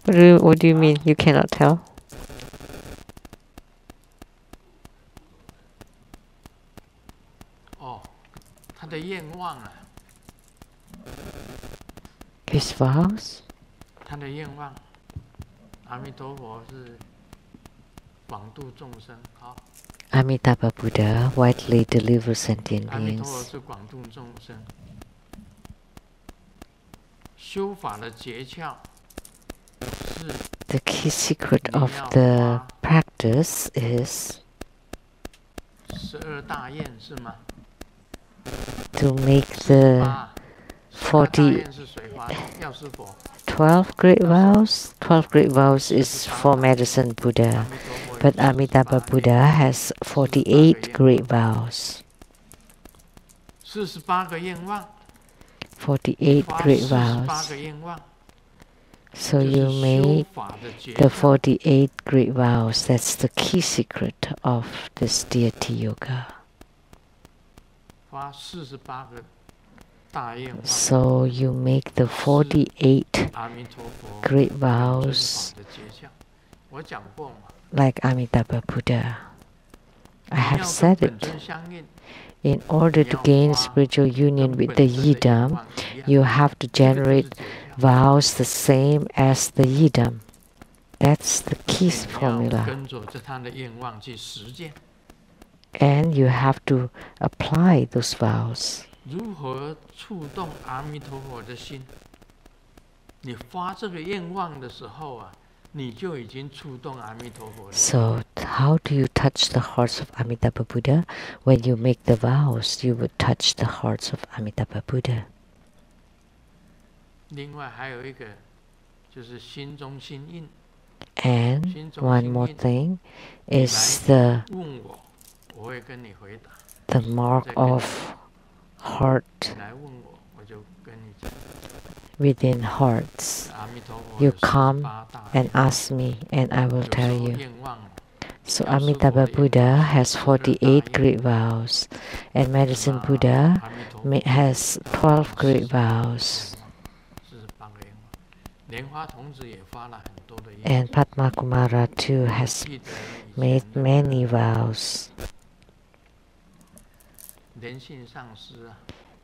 What do you mean? You cannot tell? His vows? Amitabha Buddha widely delivers sentient beings. The key secret of the practice is to make the 12 great vows. 12 great vows is for medicine Buddha, but Amitabha Buddha has 48 great vows. 48 great vows. So you made the 48 great vows. That's the key secret of this deity yoga. So you make the 48 great vows like Amitabha Buddha. I have said it. In order to gain spiritual union with the yidam, you have to generate vows the same as the yidam. That's the key formula. And you have to apply those vows. So, how do you touch the hearts of Amitabha Buddha? When you make the vows, you would touch the hearts of Amitabha Buddha. And one more thing is the mark of heart within hearts. You come and ask me and I will tell you. So Amitabha Buddha has 48 great vows and Medicine Buddha has 12 great vows. And Padmakumara too has made many vows.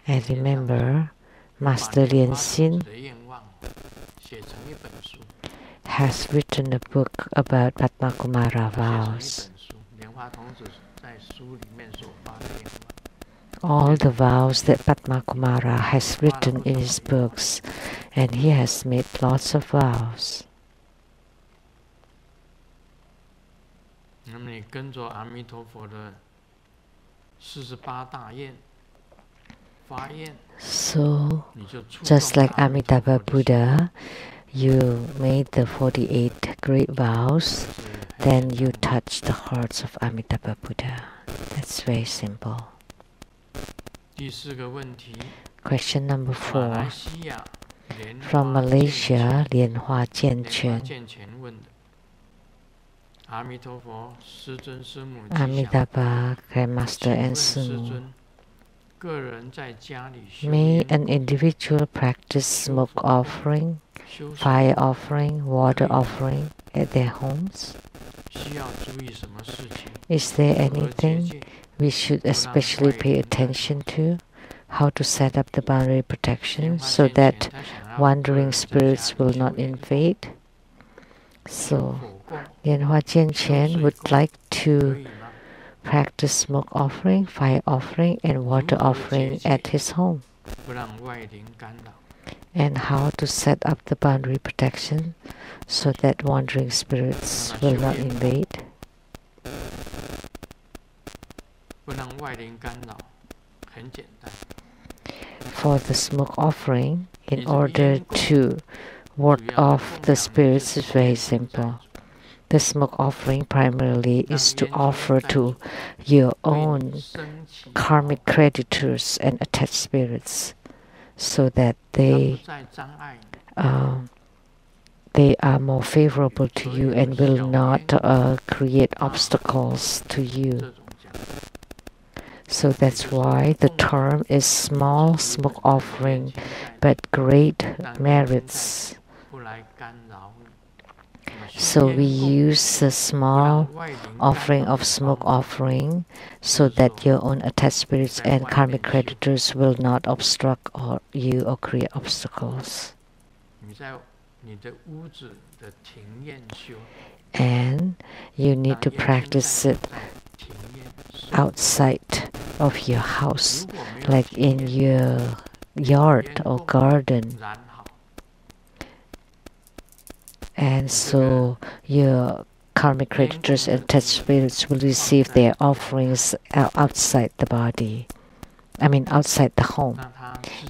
And remember, Master Lian-Xin has written a book about Padmakumara vows. All the vows that Padmakumara has written in his books, and he has made lots of vows. So, just like Amitabha Buddha, you made the 48 great vows, then you touch the hearts of Amitabha Buddha. That's very simple. Question number 4. From Malaysia, Lian Hua Jian-Quan. Amitabha, Grandmaster and Sumu, May an individual practice smoke offering, fire offering, water offering at their homes? Is there anything we should especially pay attention to? How to set up the boundary protection so that wandering spirits will not invade? So, Lianhua Jianqian would like to practice smoke offering, fire offering, and water offering at his home. And how to set up the boundary protection so that wandering spirits will not invade? For the smoke offering, in order to ward off the spirits, is very simple. The smoke offering primarily is to offer to your own karmic creditors and attached spirits, so that they are more favorable to you and will not create obstacles to you. So that's why the term is small smoke offering, but great merits. So we use a small offering of smoke offering so that your own attached spirits and karmic creditors will not obstruct you or create obstacles. And you need to practice it outside of your house, like in your yard or garden. And so your karmic creditors and attached spirits will receive their offerings outside the body. Outside the home.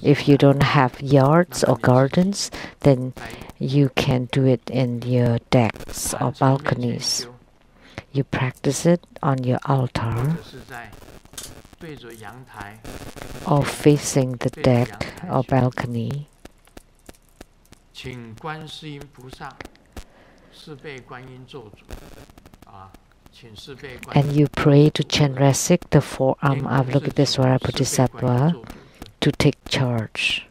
If you don't have yards or gardens, then you can do it in your decks or balconies. You practice it on your altar or facing the deck or balcony. And you pray to Chenrezig, the four-armed Avalokitesvara Bodhisattva, to take charge.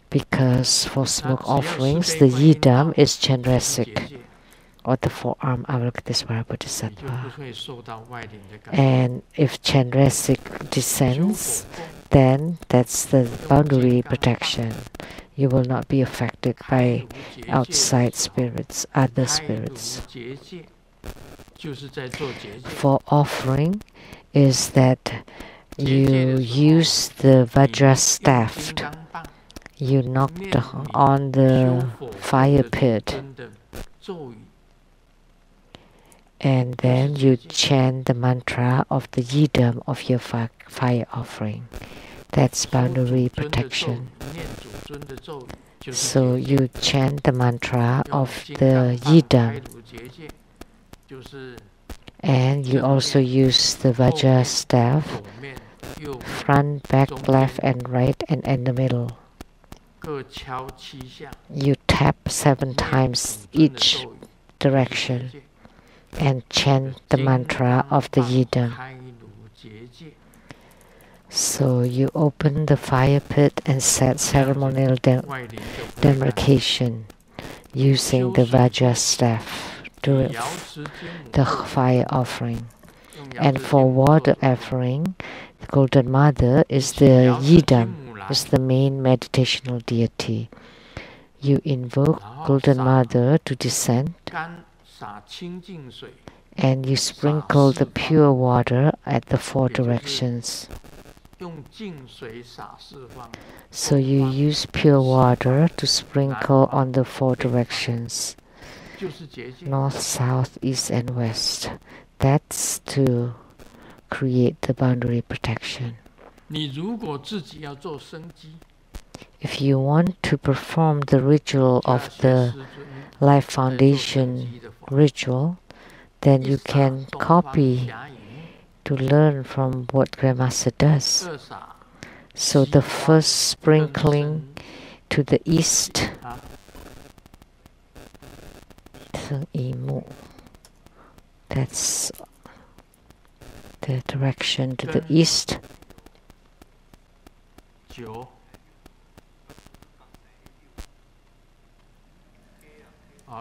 Because for smoke offerings, the yidam is Chenrezig, or the four-armed Avalokitesvara Bodhisattva. And if Chenrezig descends, then that's the boundary protection. You will not be affected by outside spirits, other spirits. For offering is that you use the Vajrasattva. You knock on the fire pit. And then you chant the mantra of the yidam of your fire offering. That's boundary protection. So you chant the mantra of the yidam. And you also use the Vajrasattva, front, back, left, and right, and in the middle. You tap 7 times each direction and chant the mantra of the yidam. So you open the fire pit and set ceremonial demarcation using the Vajrasattva during the fire offering. And for water offering, the Golden Mother is the yidam, is the main meditational deity. You invoke Golden Mother to descend, and you sprinkle the pure water at the 4 directions. So you use pure water to sprinkle on the 4 directions, north, south, east, and west. That's to create the boundary protection. If you want to perform the ritual of the Life Foundation ritual, then you can copy to learn from what Grandmaster does. So the first sprinkling to the east, that's the direction to the east. 球。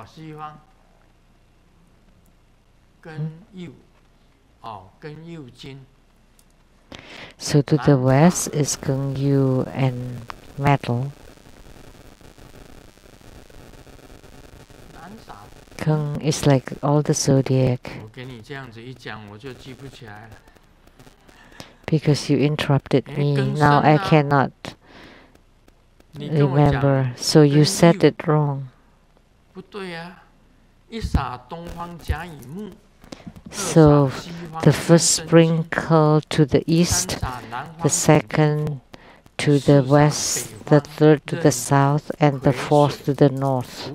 西方根右，根右金。So to the west is Geng Yu and metal. Geng is like all the zodiac. Because you interrupted me, now I cannot remember. So you said it wrong. So the first sprinkle to the east, the second to the west, the third to the south, and the fourth to the north,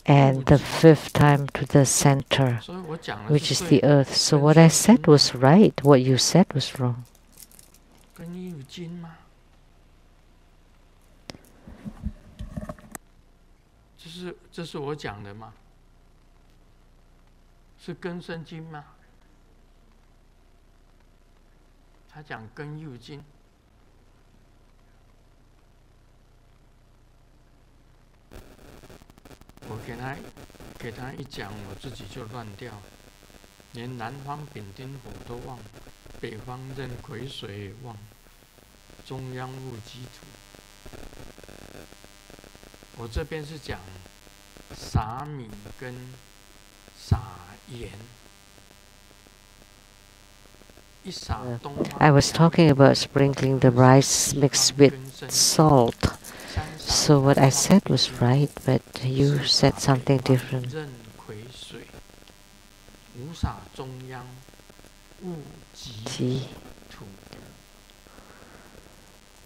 and the fifth time to the center, which is the earth. So what I said was right, what you said was wrong. This is what I said. 是根生经吗？他讲根右经，我给他一讲，我自己就乱掉，连南方丙丁火都忘，北方壬癸水也忘，中央戊己土。我这边是讲撒米跟撒盐。I was talking about sprinkling the rice mixed with salt. So what I said was right, but you said something different.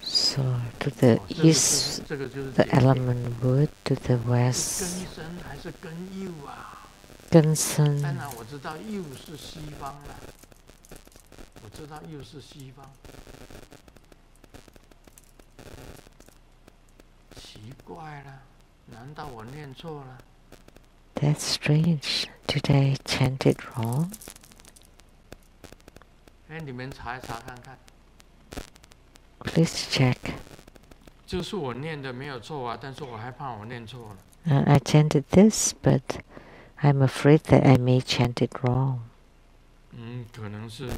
So to the east, the element wood, to the west, Gensen. 当然我知道右是西方了，我知道右是西方。奇怪了，难道我念错了？ That's strange. Did I chant it wrong? 你们查一查看看。 Please check. 就是我念的没有错啊，但是我害怕我念错了。I chanted this, but I'm afraid that I may chant it wrong. 可能是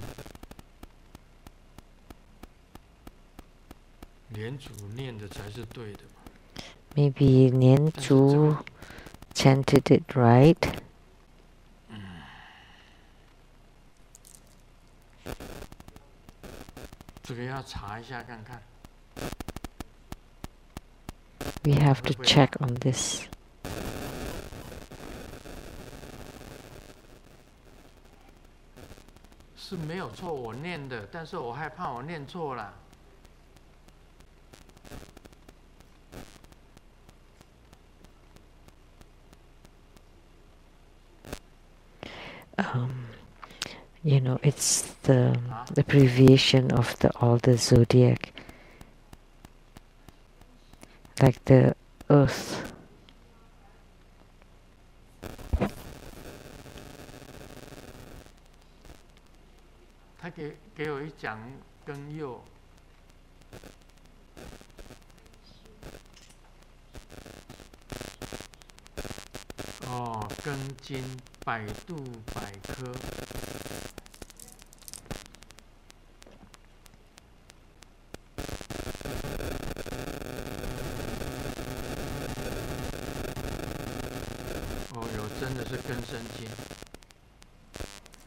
莲主念的才是对的吧。 Maybe Nianzhu chanted it right. 这个要查一下看看。 We have to check on this. 是没有错，我念的，但是我害怕我念错了。You know, it's the abbreviation of all the zodiac, like the earth. 他给我一讲庚酉，庚金百度百科。 真的是根生经，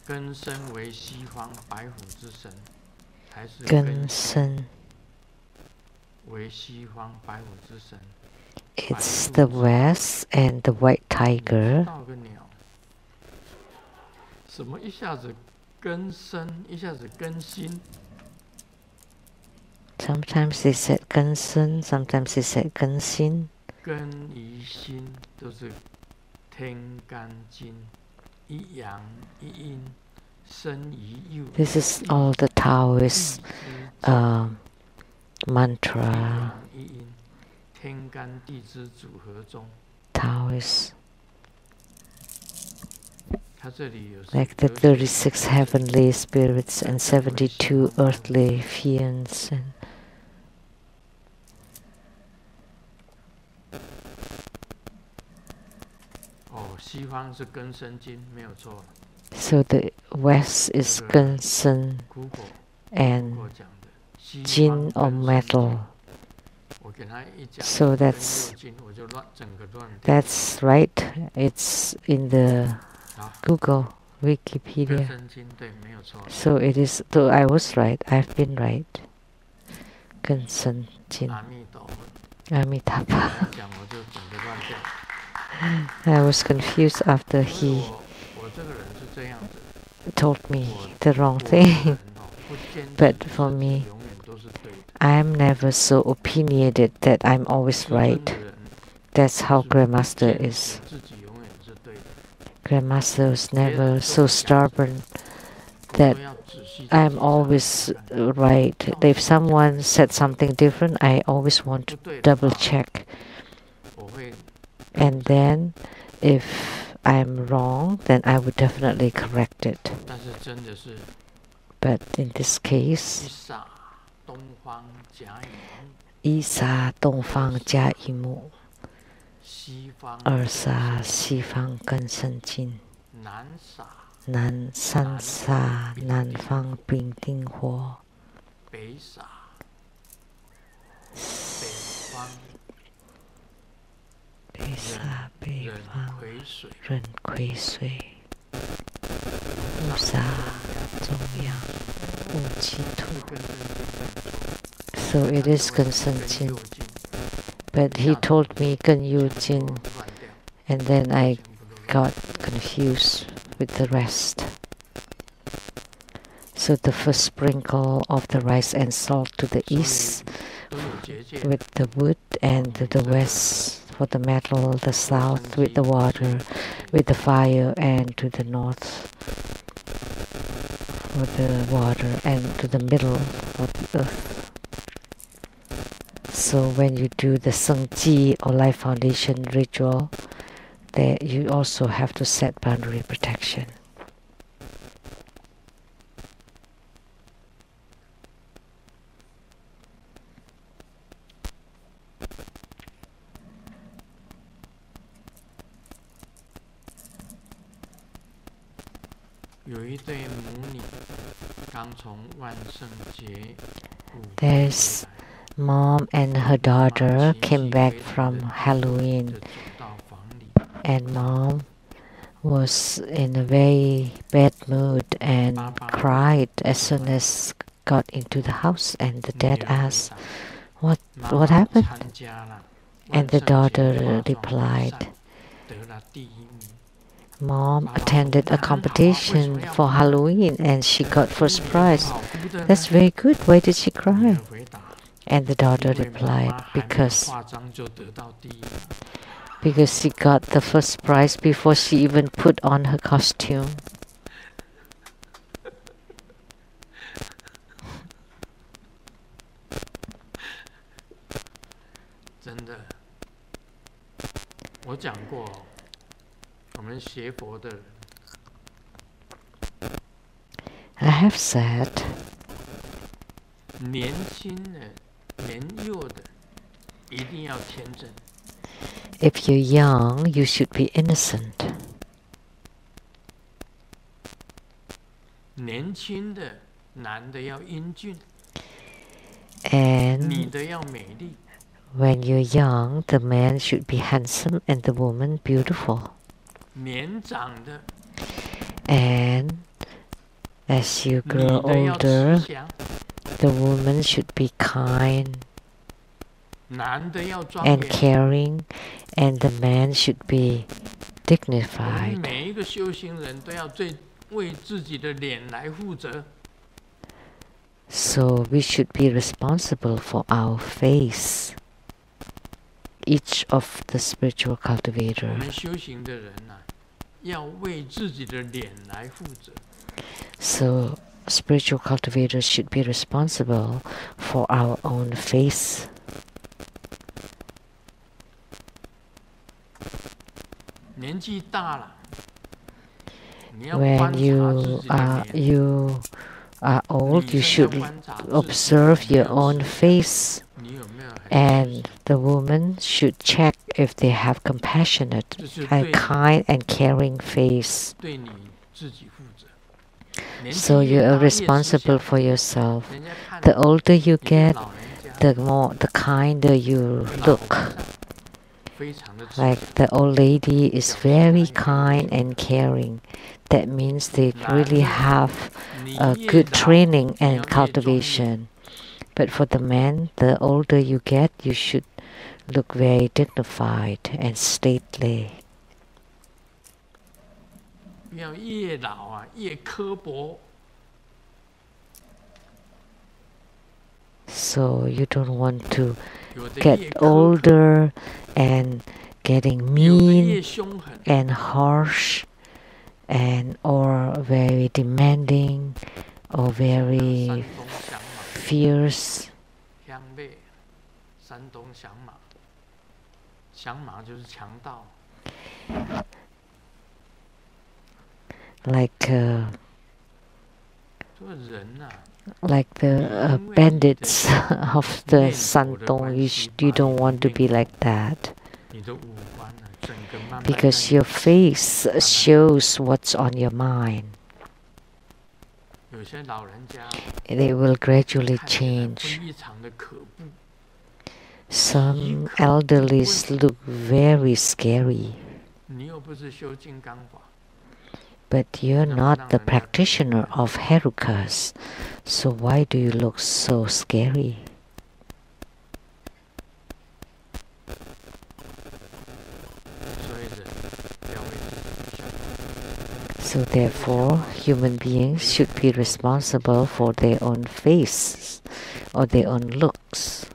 根生为西方白虎之神，还是根生为西方白虎之神 ？It's the west and the white tiger. 到个鸟，什么一下子根生，一下子根心。 Sometimes they said 根生 sometimes they said 根心。根与心都是 天干金，一阳一阴，生于右。 This is all the Taoist mantra. 一阴，天干地支组合中。 Taoist. 它这里有 Like the 36 heavenly spirits and 72 earthly fiends. And So the West is Gunsen and Jin or metal. So that's right. It's in the Google Wikipedia. So it is. So I was right. I've been right. Gunsen Jin. Amitabha. I was confused after he told me the wrong thing. But for me, I am never so opinionated that I'm always right. That's how Grandmaster is. Grandmaster was never so stubborn that I'm always right. If someone said something different, I always want to double check. And then, if I'm wrong, then I would definitely correct it. But in this case, 一沙东方加一木，二沙西方更深进，南三沙南方丙丁火，北沙北方壬癸水，乌沙中央戊己土。So it is Gunsen-jin. But he told me Gun-yu-jin, and then I got confused with the rest. So the first sprinkle of the rice and salt to the east with the wood, and to the west for the metal, the south with the water, with the fire, and to the north for the water, and to the middle of the earth. So when you do the Sengji or life foundation ritual, there you also have to set boundary protection. There's Mom and her daughter came back from Halloween, and Mom was in a very bad mood and cried as soon as got into the house, and the dad asked, what happened? And the daughter replied, Mom attended a competition for Halloween and she got first prize. That's very good. Why did she cry? And the daughter replied, because she got the first prize before she even put on her costume. I have said, if you're young, you should be innocent. And when you're young, the man should be handsome and the woman beautiful. And as you grow older, the woman should be kind and caring, and the man should be dignified. So we should be responsible for our face, each of the spiritual cultivator. So spiritual cultivators should be responsible for our own face. When you are old, you should observe your own face And the woman should check if they have compassionate and kind and caring face. So you are responsible for yourself. The older you get, the kinder you look. Like the old lady is very kind and caring. That means they really have a good training and cultivation. But for the man, the older you get, you should look very dignified and stately. So you don't want to get older and getting mean and harsh and or very demanding or very fierce. Like the bandits of the Santong, you don't want to be like that. Because your face shows what's on your mind. They will gradually change. Some elderlies look very scary. But you're not the practitioner of Herukas, so why do you look so scary? So therefore, human beings should be responsible for their own face or their own looks.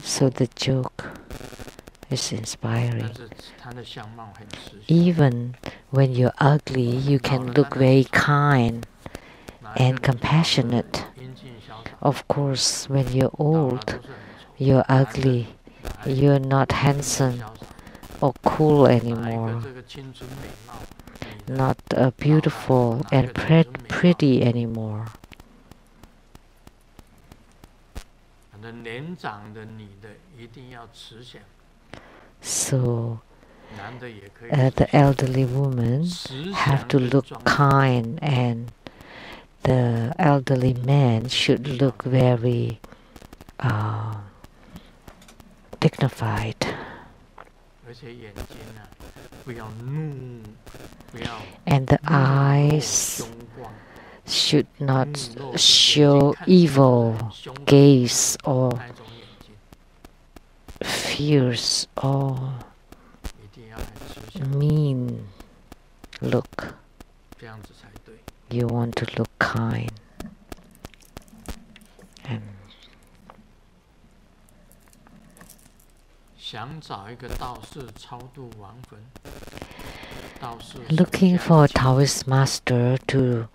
So the joke is inspiring. Even when you're ugly, you can look very kind and compassionate. Of course, when you're old, you're ugly, you're not handsome or cool anymore, not beautiful and pretty anymore. So the elderly woman have to look kind, and the elderly man should look very dignified. And the eyes should not show evil gaze or fierce or mean look. You want to look kind. And looking for a Taoist master to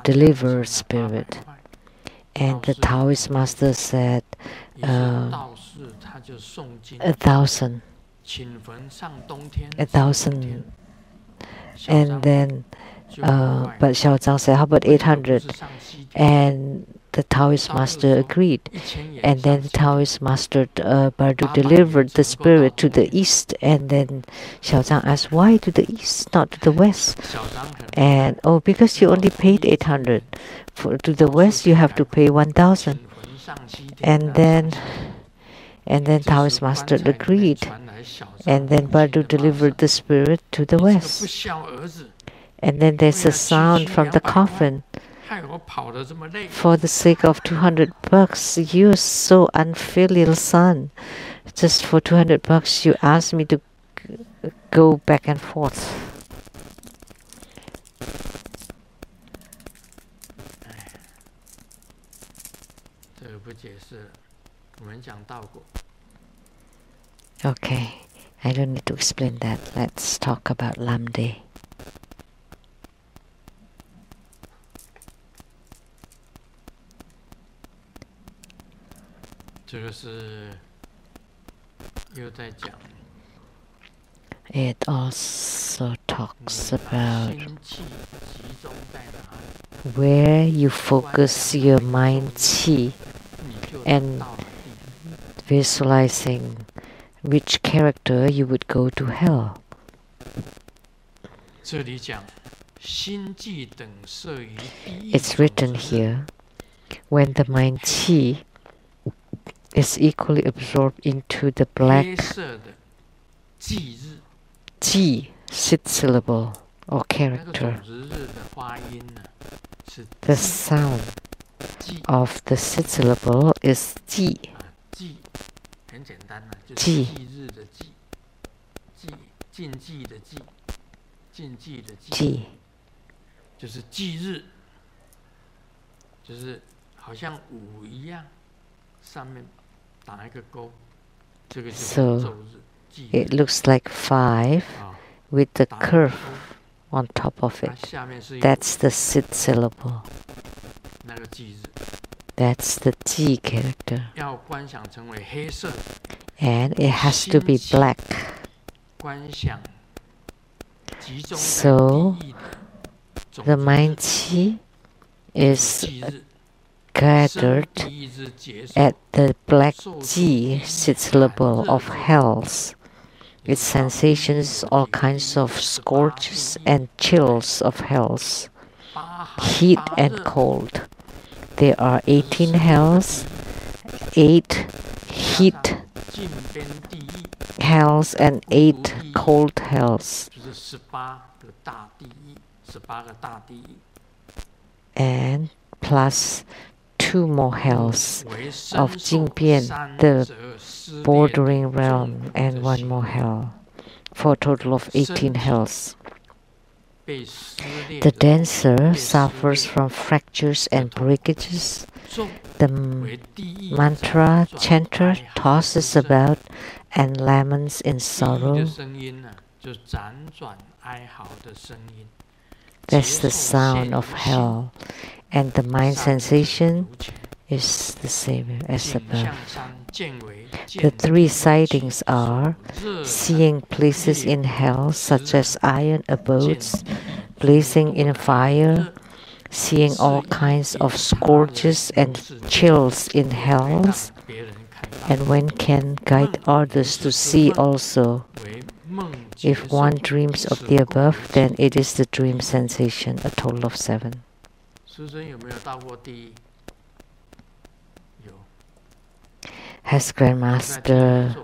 deliver spirit. And the Taoist master said 1,000. And then but Xiao Zhang said, how about 800? And the Taoist master agreed. And then the Taoist master Bardu delivered the spirit to the east. And then Xiao Zhang asked, why to the east, not to the west? And because you only paid 800. To the west you have to pay 1,000. And then Taoist master agreed. And then Bardu delivered the spirit to the west. And then there's a sound from the coffin. For the sake of 200 bucks, you're so unfilial son. Just for 200 bucks, you asked me to go back and forth. Okay, I don't need to explain that. Let's talk about Lamdre. It also talks about where you focus your mind qi. and visualizing which character you would go to hell. It's written here, when the mind qi is equally absorbed into the black ji, sixth syllable or character, the sound of the sixth syllable is ji. Ji. Ji. 就是忌日，就是好像五一样，上面打一个勾，这个就是昼日。It looks like 5 with the curve on top of it. That's the sixth syllable. 那个忌日。That's the ji character. 要观想成为黑色。And it has to be black. 观想集中在 So the mind qi is gathered at the black ji, sixth syllable of hells. Its sensations, all kinds of scorches and chills of hells, heat and cold. There are 18 hells, 8 heat hells and 8 cold hells. And plus 2 more hells of Jingbian, the bordering realm, and 1 more hell, for a total of 18 hells. The dancer suffers from fractures and breakages. The mantra chanter tosses about and laments in sorrow. That's the sound of hell, and the mind sensation is the same as above. The 3 sightings are seeing places in hell such as iron abodes, blazing in fire, seeing all kinds of scourges and chills in hells, and one can guide others to see also. If one dreams of the above, then it is the dream sensation, a total of 7. Has Grandmaster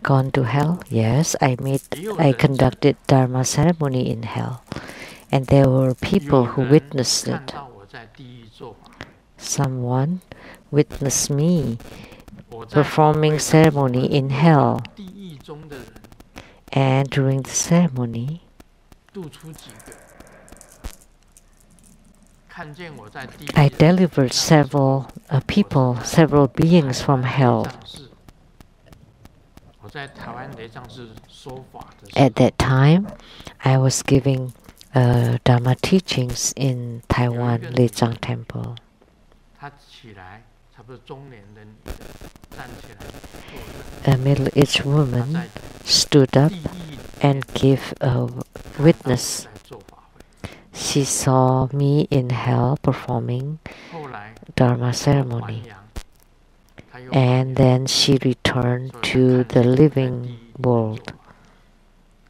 gone to hell? Yes, I conducted Dharma ceremony in hell, and there were people who witnessed it. Someone witnessed me performing ceremony in hell, and during the ceremony, I delivered several people, several beings from hell. At that time, I was giving Dharma teachings in Taiwan Lichang Temple. A middle-aged woman stood up and gave a witness. She saw me in hell performing Dharma ceremony, and then she returned to the living world.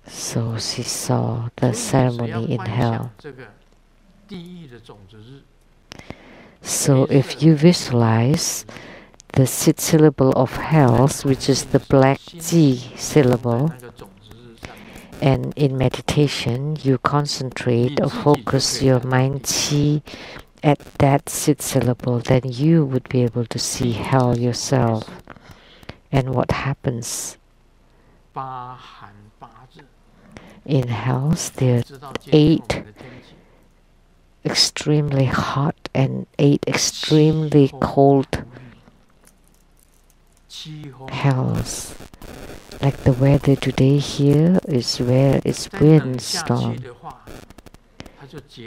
So she saw the ceremony in hell. So if you visualize the sixth syllable of hells, which is the black ji syllable, and in meditation you concentrate or focus your mind qi at that sixth syllable, then you would be able to see hell yourself. And what happens? In hells there are 8 extremely hot and 8 extremely cold hells. Like the weather today here is where it's windstorm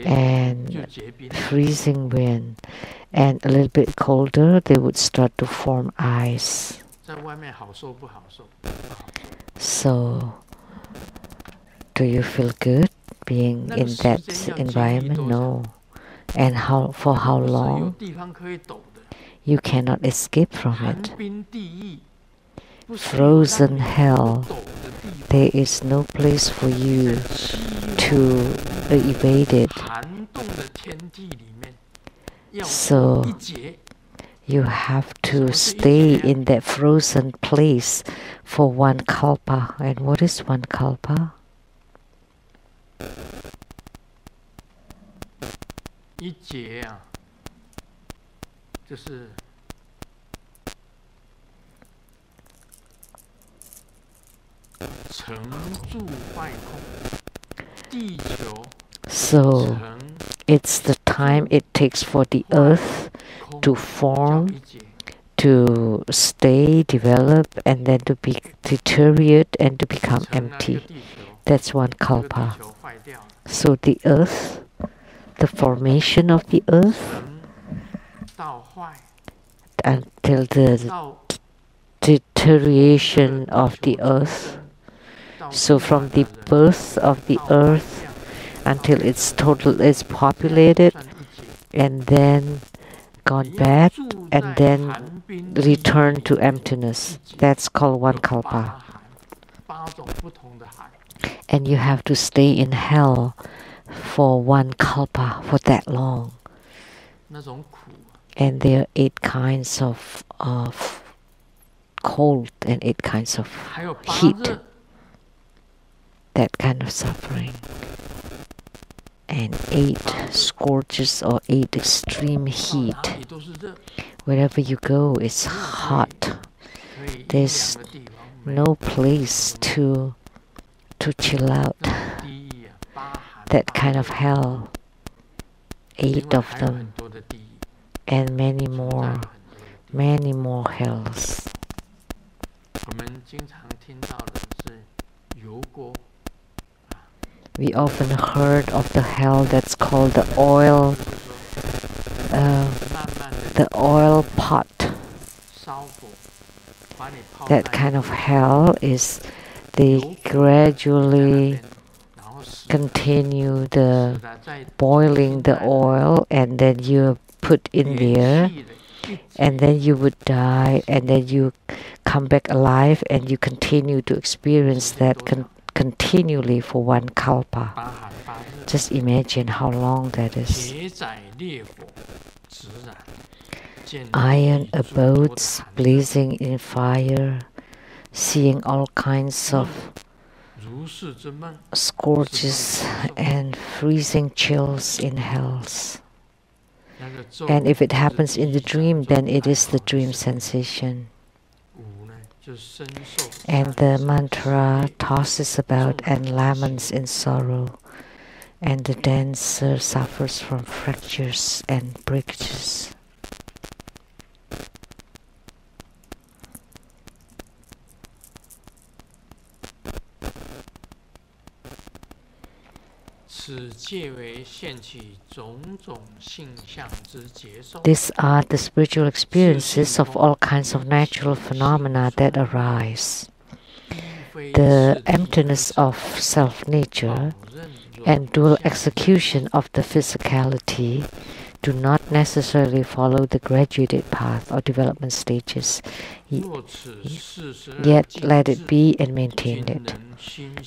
and freezing wind, and a little bit colder they would start to form ice. So do you feel good being in that environment? No. And for how long? You cannot escape from it. Frozen hell, there is no place for you to evade it. So you have to stay in that frozen place for one kalpa. And what is one kalpa? So it's the time it takes for the earth to form, to stay, develop, and then to be deteriorate and to become empty. That's one kalpa. So the earth, the formation of the earth, until the deterioration of the earth. So from the birth of the earth until it's populated, and then gone back, and then return to emptiness. That's called one kalpa. And you have to stay in hell for one kalpa for that long. And there are 8 kinds of cold and 8 kinds of heat. That kind of suffering. And 8 scorches or 8 extreme heat. Wherever you go, it's hot. There's no place to chill out. That kind of hell. 8 of them. And many more hells. We often heard of the hell that's called the oil pot. That kind of hell is they gradually continue the boiling the oil, and then you put in there, and then you would die, and then you come back alive, and you continue to experience that continually for one kalpa. Just imagine how long that is. Iron abodes blazing in fire, seeing all kinds of scorches and freezing chills in hells. And if it happens in the dream, then it is the dream sensation. And the mantra tosses about and laments in sorrow, and the dancer suffers from fractures and breakages. These are the spiritual experiences of all kinds of natural phenomena that arise. The emptiness of self-nature and dual execution of the physicality do not necessarily follow the graduated path or development stages, yet let it be and maintain it.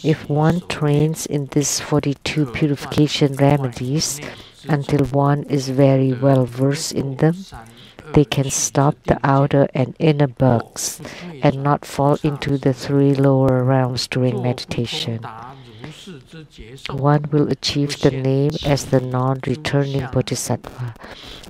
If one trains in these 42 purification remedies until one is very well versed in them, they can stop the outer and inner bugs and not fall into the 3 lower realms during meditation. One will achieve the name as the non-returning bodhisattva.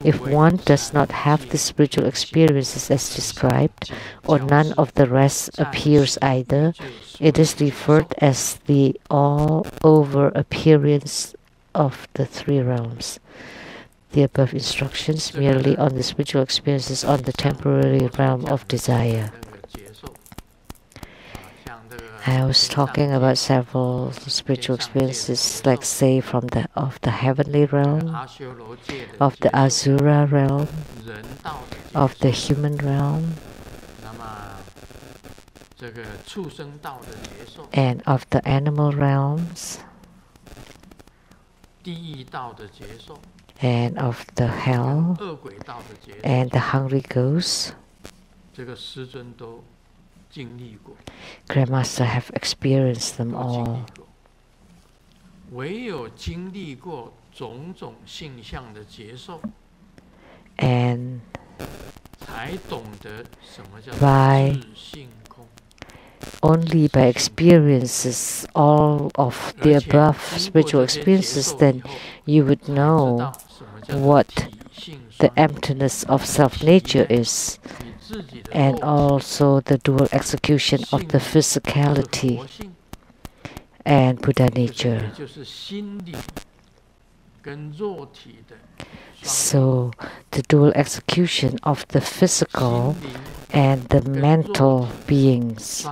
If one does not have the spiritual experiences as described, or none of the rest appears either, it is referred as the all-over appearance of the 3 realms. The above instructions merely on the spiritual experiences on the temporary realm of desire. I was talking about several spiritual experiences, like say from of the heavenly realm, of the Asura realm, of the human realm, and of the animal realms, and of the hell and the hungry ghosts. Grandmaster have experienced them all. And only by experiences all of the above spiritual experiences, then you would know what the emptiness of self-nature is, and also the dual execution of the physicality and Buddha nature. So the dual execution of the physical and the mental beings.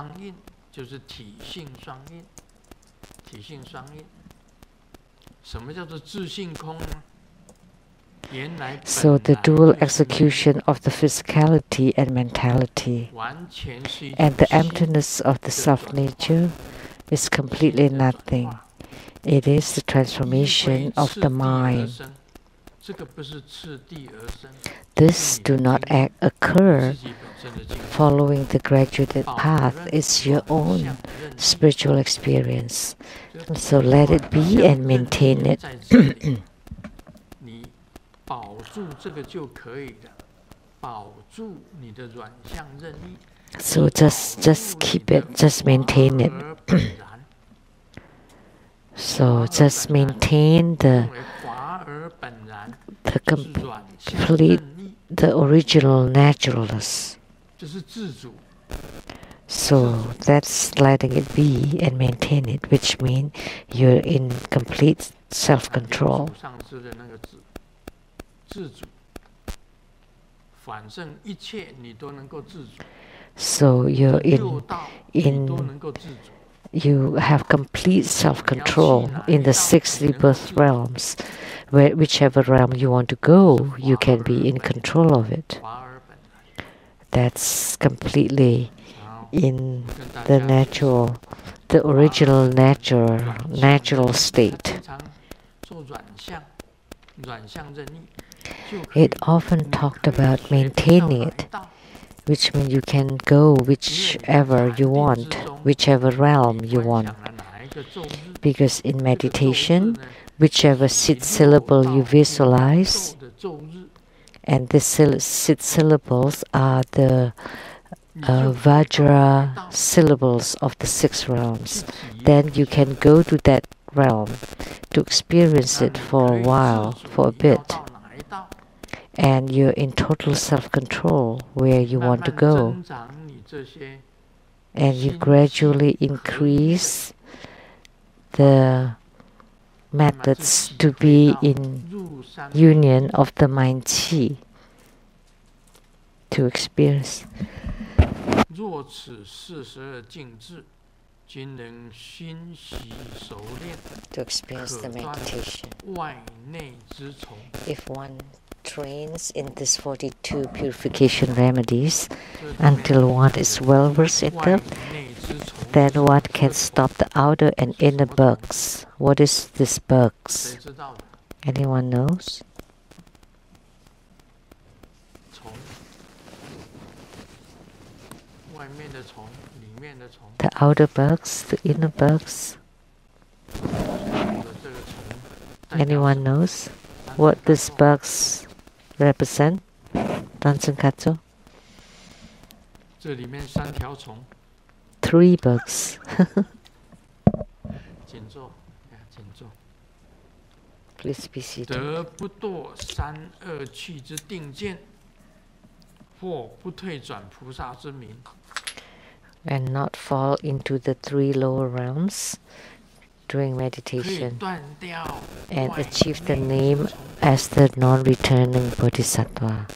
So the dual execution of the physicality and mentality and the emptiness of the self-nature is completely nothing. It is the transformation of the mind. This do not occur following the graduated path. It's your own spiritual experience. So let it be and maintain it. So just keep it, just maintain it. So just maintain the complete, the original naturalness. So that's letting it be and maintain it, which means you're in complete self-control. So you're you have complete self-control in the 6 rebirth realms. Whichever realm you want to go, you can be in control of it. That's completely in the natural, the original natural state. It often talked about maintaining it, which means you can go whichever you want, whichever realm you want. Because in meditation, whichever 6 syllable you visualize, and the 6 syllables are the Vajra syllables of the 6 realms, then you can go to that realm to experience it for a while, for a bit. And you're in total self-control where you want to go. And you gradually increase the methods to be in union of the mind chi to experience. To experience the meditation. If one trains in these 42 purification remedies until one is well versed in them, then one can stop the outer and inner bugs. What is this bugs? Anyone knows? The outer bugs, the inner bugs. Anyone knows what these bugs represent? Tansen Katso? 3 bugs. Please be seated. And not fall into the 3 lower realms during meditation and achieve the name as the non-returning bodhisattva.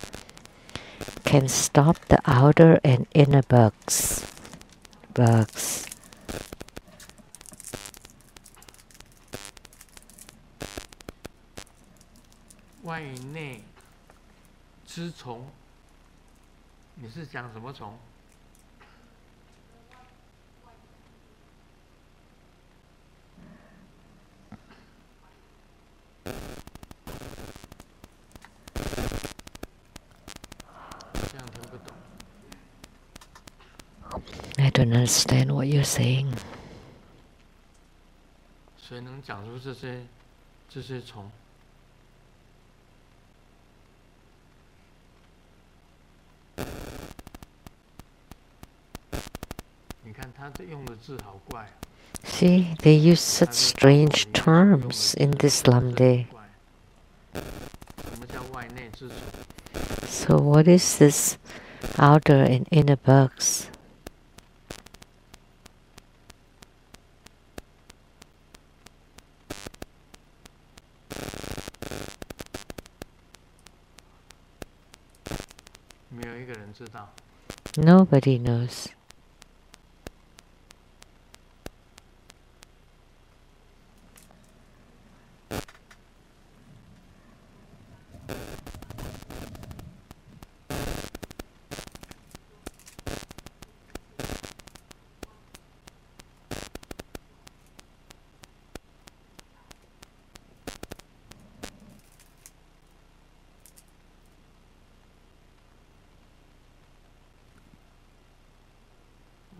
Can stop the outer and inner bugs. don't understand what you're saying. 谁能讲出这些虫？你看他这用的字好怪啊。 See, they use such strange terms in this Lamdre. 什么叫外内之虫？ So what is this outer and inner bugs? 没有一个人知道。 Nobody knows.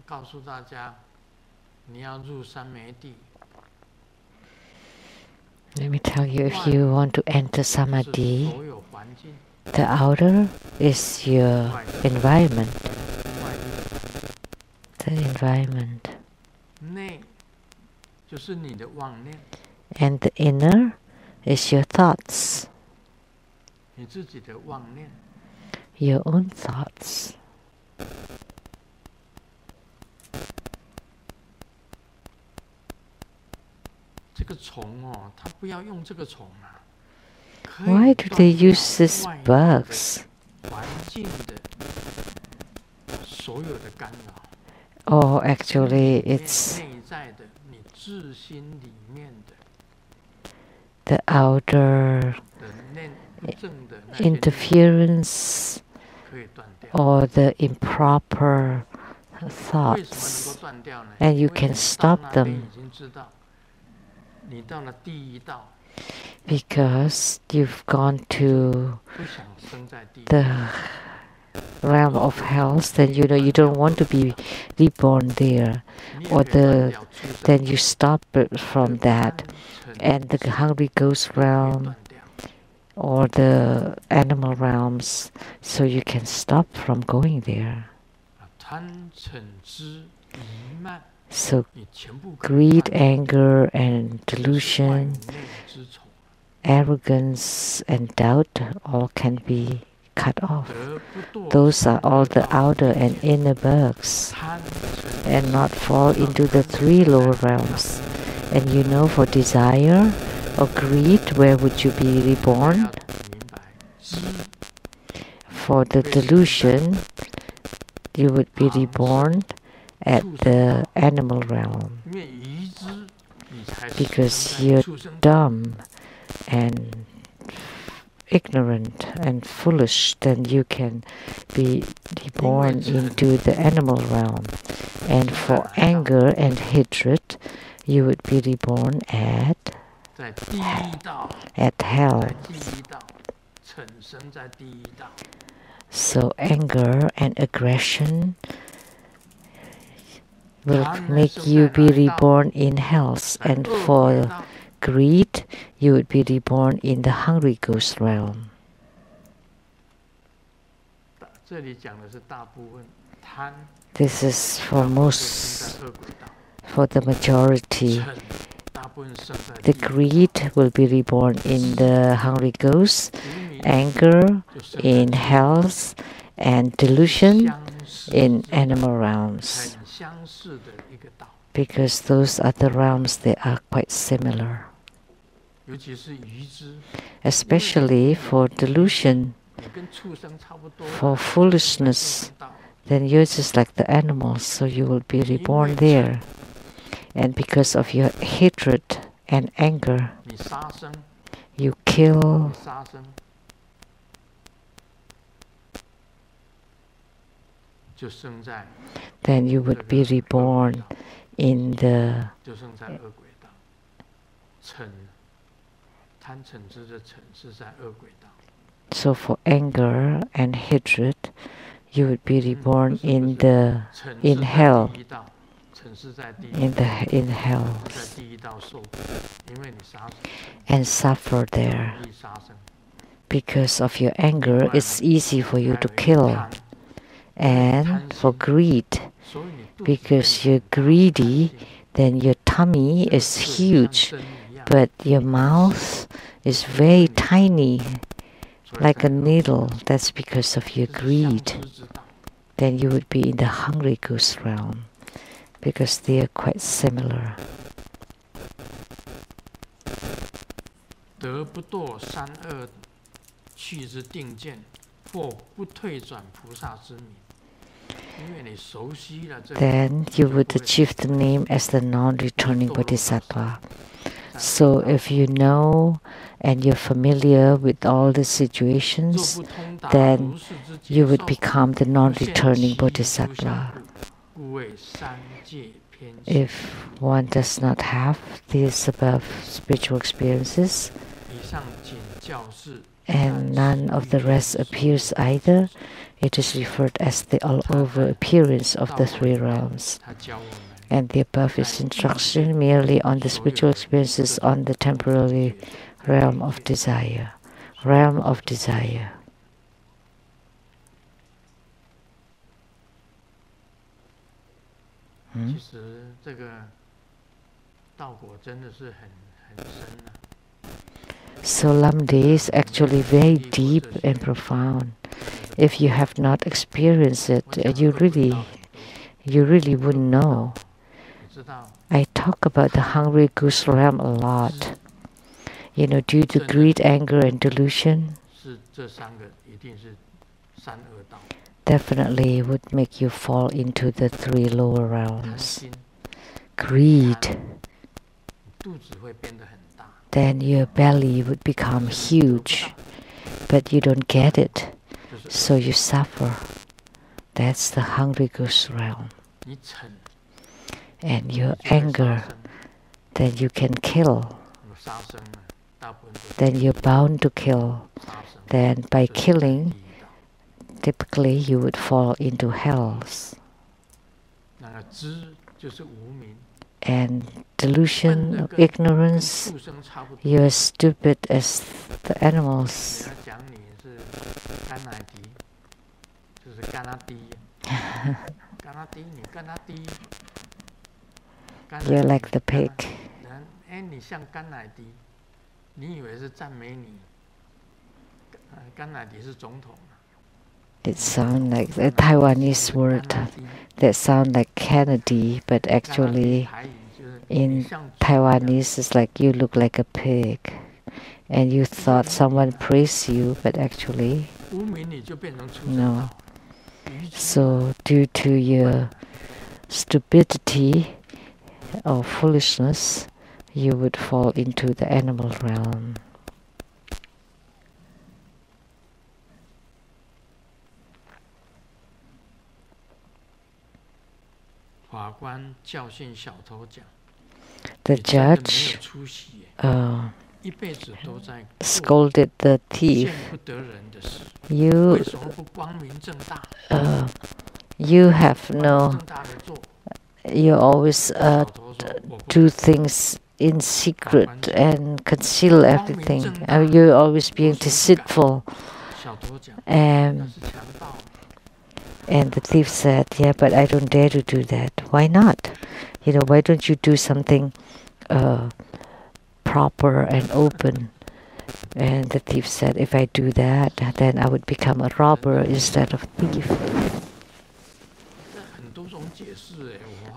告诉大家，你要入三昧地。 Let me tell you, if you want to enter 是 Samadhi, 所有环境， the outer is your environment. 外力 The environment. 内就是你的妄念， And the inner is your thoughts, 你自己的妄念。 your own thoughts. 这个虫哦，它不要用这个虫啊。 Why do they use these bugs? 环境的所有的干扰。 Oh, actually, it's 内在的，你自心里面的 the outer 正的那些念 interference 可以断掉。 or the improper 为什么能 thoughts, 够断掉呢？ and you 因为 can 你 stop 到那边 them 已经知道，你到了第一道， because you've gone to 不想生在第一 the realm of hells, then you know you don't want to be reborn there, 你也 or 可以断 the 掉畜生 then you stop it from that, 贪 and the hungry ghost 嗔可以 realm 断掉。 or the animal realms, so you can stop from going there. 贪嗔痴疑慢， So 你全部可以 greed, 断掉 anger, and 这是外 delusion, 内之虫， arrogance, and doubt all can be cut off. 得不堕 Those are all the 三恶道 outer and inner bugs, 贪嗔 and not fall into the three lower realms. And you know, for desire or greed, where would you be 要 reborn? 明白知 For the delusion, you would be reborn at the animal realm, 因为愚知，你才是 because 生在 you're 畜生道 dumb and ignorant and foolish. Then you can be reborn into the animal realm. And for anger and hatred, you would be reborn at 在第一道， hell. 在第一道，产生在第一道。 So anger and aggression will make you be reborn in hells, 在 and 恶鬼 for 道， greed, you would be reborn in the hungry ghost realm. 这里讲的是大部分贪， This is 大 for 部分 most, 生在恶鬼道， for the majority. 嗔大部分生在 The 地狱， greed will be reborn in the hungry ghost, 愚迷 anger 就生 in 在 hells, and delusion 相似 in 之 animal realms. 很相似的一个道， Because those other realms, they are quite similar. 尤其是愚知， Especially for delusion, 你跟畜生差不多， for 在 foolishness, 畜生道 then you're just like the animals, so you will be reborn there. And because of your hatred and anger, 你杀生， you kill, 杀生，就生在 then you 这 would 个 be 恶鬼 reborn 道， in the 就生在恶鬼道。嗔，贪嗔痴的嗔是在恶鬼道。 so for anger and hatred, you would be reborn in hell. In hell. And suffer there. Because of your anger, it's easy for you to kill. And for greed, because you're greedy, then your tummy is huge, but your mouth is very tiny, like a needle. That's because of your greed. Then you would be in the hungry goose realm, because they are quite similar. Then you would achieve the name as the non-returning Bodhisattva. So if you know and you're familiar with all the situations, then you would become the non-returning Bodhisattva. If one does not have these above spiritual experiences, and none of the rest appears either, it is referred as the all-over appearance of the three realms. And the above is instruction merely on the spiritual experiences on the temporary realm of desire. Realm of desire. So Lamdre is actually very deep and profound. If you have not experienced it, you really wouldn't know. I talk about the hungry goose realm a lot. You know, due to greed, anger, and delusion, definitely would make you fall into the three lower realms. Greed, then your belly would become huge, but you don't get it, so you suffer. That's the hungry goose realm. And your anger, then you can kill. Then you're bound to kill. Then by killing, typically you would fall into hells. And delusion, ignorance, you're stupid as the animals. You're like the pig. It sounds like a Taiwanese word that sounds like Kennedy, but actually in Taiwanese it's like you look like a pig. And you thought someone praised you, but actually, no. So due to your stupidity or foolishness, you would fall into the animal realm. The judge scolded the thief. You have no. You always do things in secret and conceal everything. You're always being deceitful. And the thief said, "Yeah, but I don't dare to do that. Why not? You know, why don't you do something proper and open?" And the thief said, "If I do that, then I would become a robber instead of thief."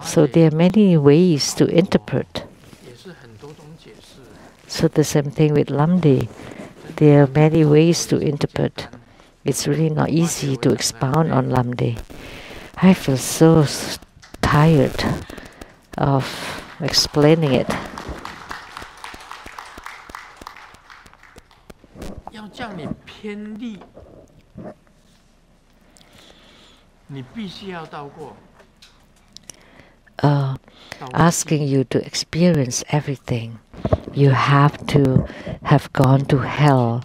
So there are many ways to interpret. So the same thing with Lamdre. There are many ways to interpret. It's really not easy to expound on Lamdre. I feel so tired of explaining it. Asking you to experience everything. You have to have gone to hell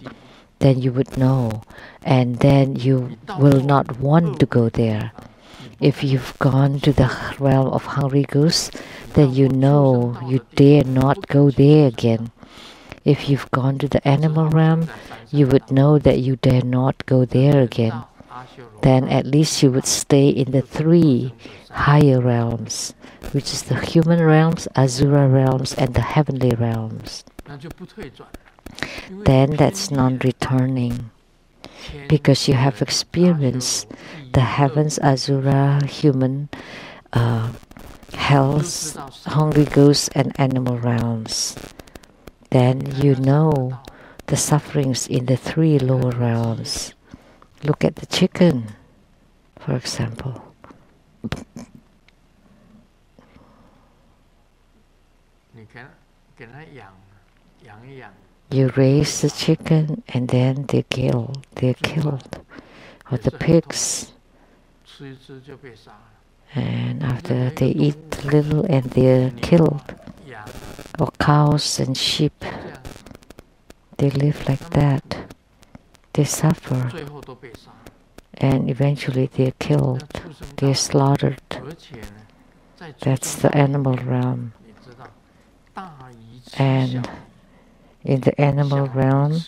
then you would know, and then you will not want to go there. If you've gone to the realm of hungry ghosts, then you know you dare not go there again. If you've gone to the animal realm, you would know that you dare not go there again. Then at least you would stay in the 3 higher realms, which is the human realms, Asura realms, and the heavenly realms. Then that's non-returning, because you have experienced the heavens, Asura, human, hells, hungry ghosts, and animal realms. Then you know the sufferings in the 3 lower realms. Look at the chicken, for example. You raise the chicken and then they're killed. Or the pigs. And after they eat little and they're killed. Or cows and sheep. They live like that. They suffer. And eventually they're killed. They're slaughtered. That's the animal realm. And in the animal realm,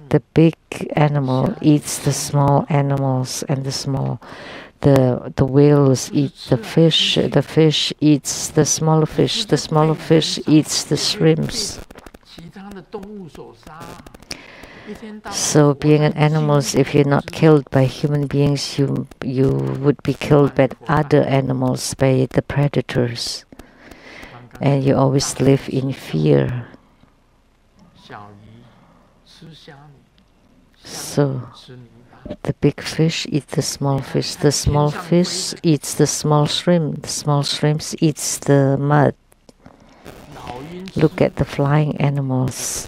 the big animal eats the small animals, and the whales eat the fish eats the smaller fish eats the shrimps. So being an animal, if you're not killed by human beings, you would be killed by other animals, by the predators. And you always live in fear. So the big fish eats the small fish eats the small shrimp, the small shrimps eats the mud. Look at the flying animals.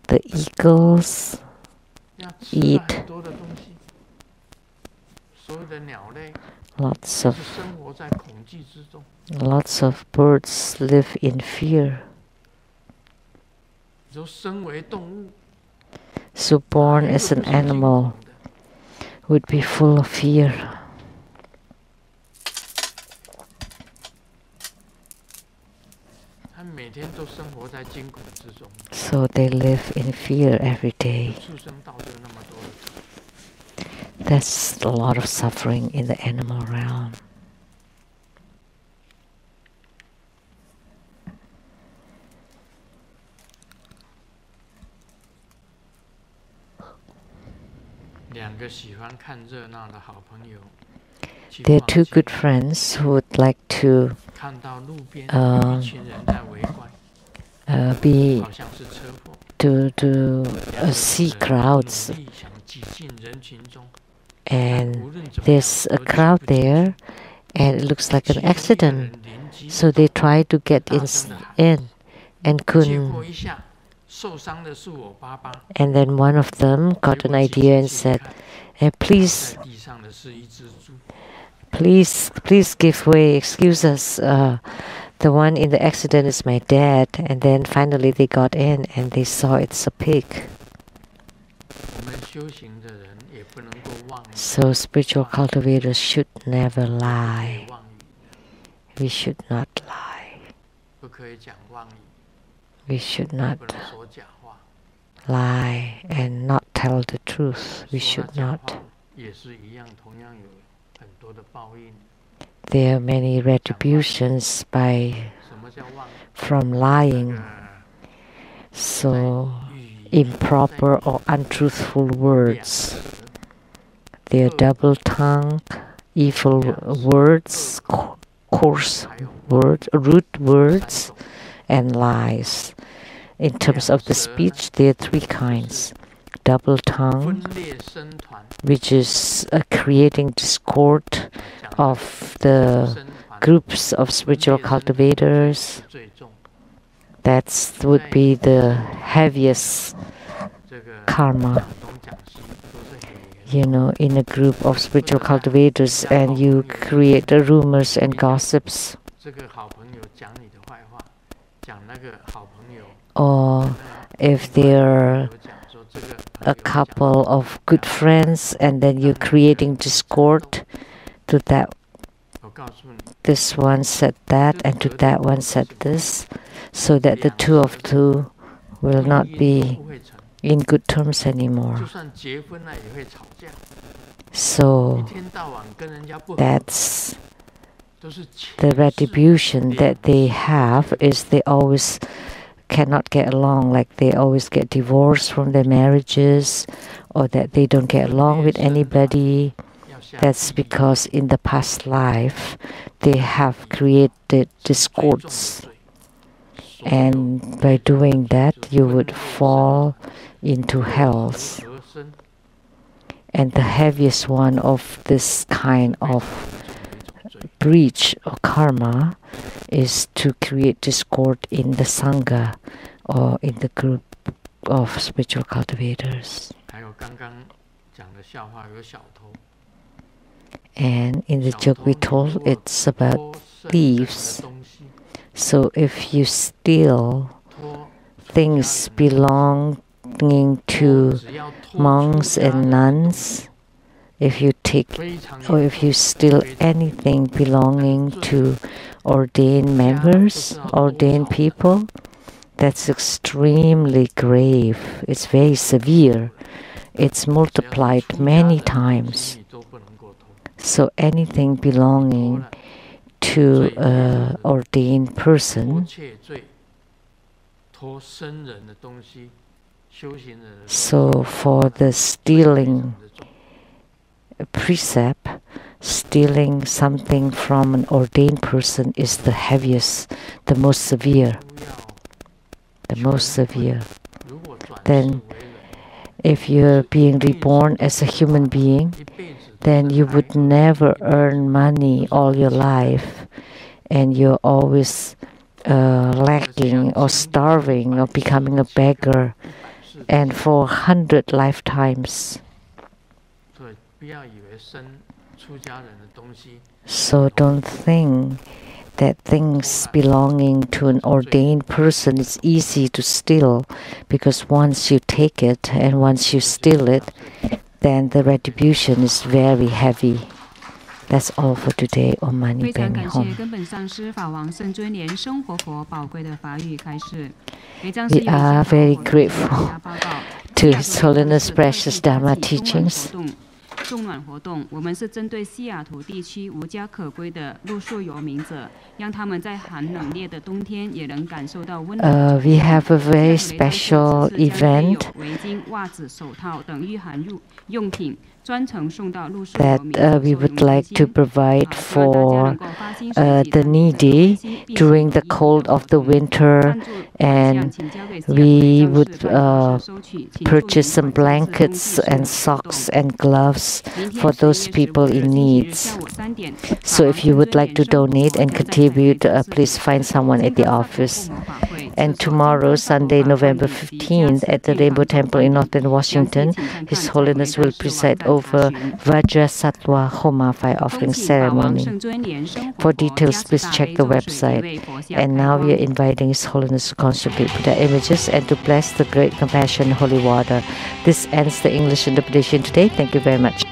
The eagles eat lots of birds live in fear. So born as an animal would be full of fear. So they live in fear every day. That's a lot of suffering in the animal realm. There are 2 good friends who would like to see crowds, and there's a crowd there, and it looks like an accident. So they try to get in and couldn't. And then one of them got an idea and said, please give way, excuse us. The one in the accident is my dad. And then finally they got in and they saw it's a pig. So spiritual cultivators should never lie. We should not lie. We should not lie and not tell the truth. We should not. There are many retributions from lying. So improper or untruthful words. There are double-tongued, evil words, coarse words, rude words, and lies. In terms of the speech, there are 3 kinds. Double tongue, which is creating discord of the groups of spiritual cultivators. That would be the heaviest karma. In a group of spiritual cultivators, and you create the rumors and gossips. Or if they're a couple of good friends, and then you're creating discord to that. This one said that, and to that one said this, so that the two of two will not be in good terms anymore. So that's the retribution that they have, is they always cannot get along, like they always get divorced from their marriages, or that they don't get along with anybody. That's because in the past life they have created discords, and by doing that you would fall into hells. And the heaviest one of this kind of breach or karma is to create discord in the sangha or in the group of spiritual cultivators. And in the joke we told, it's about thieves. So if you steal things belonging to monks and nuns, if you take or if you steal anything belonging to ordained members, ordained people, that's extremely grave. It's very severe. It's multiplied many times. So anything belonging to an ordained person, so for the stealing precept, stealing something from an ordained person is the heaviest, the most severe. The most severe. Then if you're being reborn as a human being, then you would never earn money all your life, and you're always lacking or starving or becoming a beggar, and for 100 lifetimes. So don't think that things belonging to an ordained person is easy to steal, because once you take it and once you steal it, then the retribution is very heavy. That's all for today. Om Mani Padme Hum. We are very grateful to His Holiness Precious Dharma teachings. 送暖活动，我们是针对西雅图地区无家可归的露宿游民者，让他们在寒冷冽的冬天也能感受到温暖。We have a very special event 围巾、袜子、手套等御寒用品。 that we would like to provide for the needy during the cold of the winter, and we would purchase some blankets and socks and gloves for those people in needs. So if you would like to donate and contribute, please find someone at the office. And tomorrow, Sunday, November 15th, at the Rainbow Temple in Northern Washington, His Holiness will preside over Vajrasattva Homa fire offering ceremony. For details, please check the website. And now we are inviting His Holiness to consecrate Buddha images and to bless the great compassion holy water. This ends the English interpretation today. Thank you very much.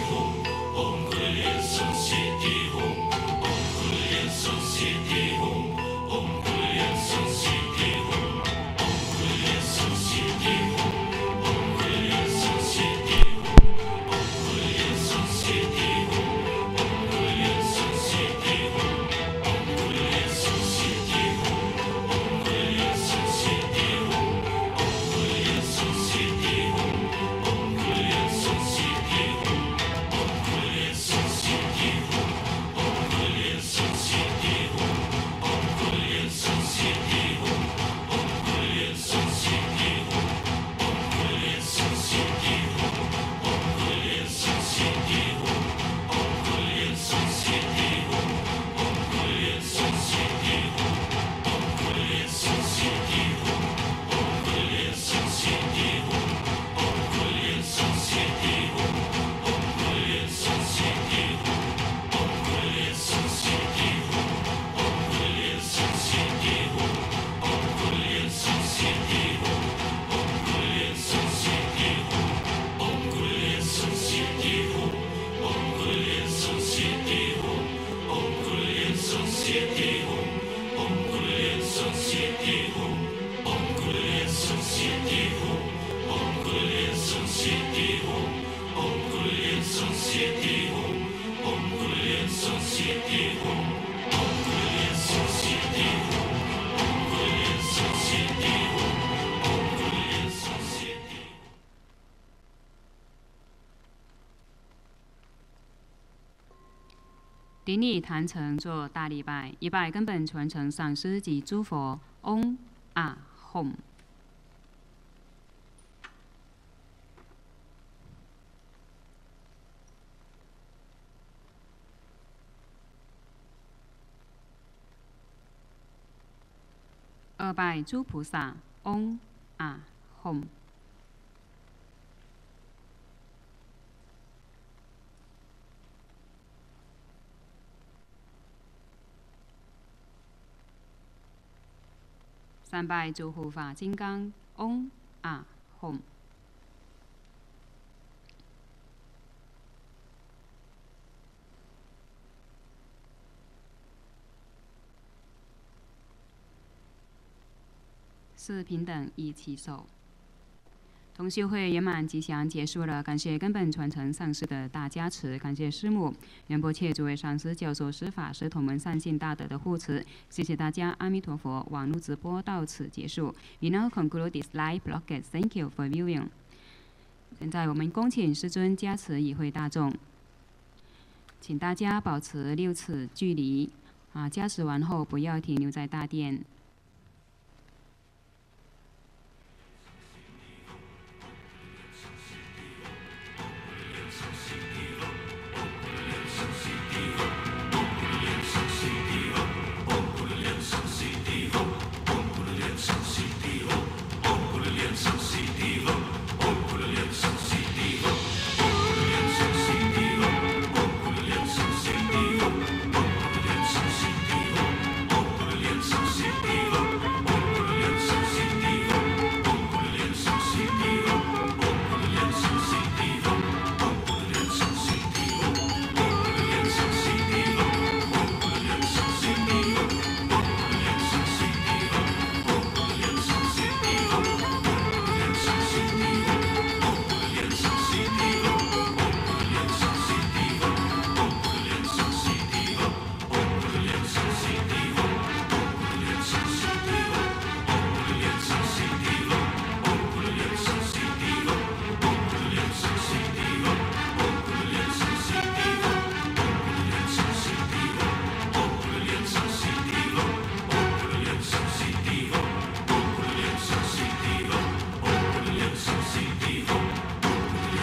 Om 顶礼坛城做大礼拜，一拜根本传承上师及诸佛。嗡啊吽。二拜诸菩萨。嗡啊吽。三拜诸护法金刚。嗡啊吽。四平等一起手。同修会圆满吉祥结束了，感谢根本传承上师的大加持，感谢师母、仁波切诸位上师、教授师法师同门善信大德的护持，谢谢大家，阿弥陀佛。网络直播到此结束。We now conclude this live broadcast. Thank you for viewing. 现在我们恭请师尊加持与会大众，请大家保持6尺距离。加持完后不要停留在大殿。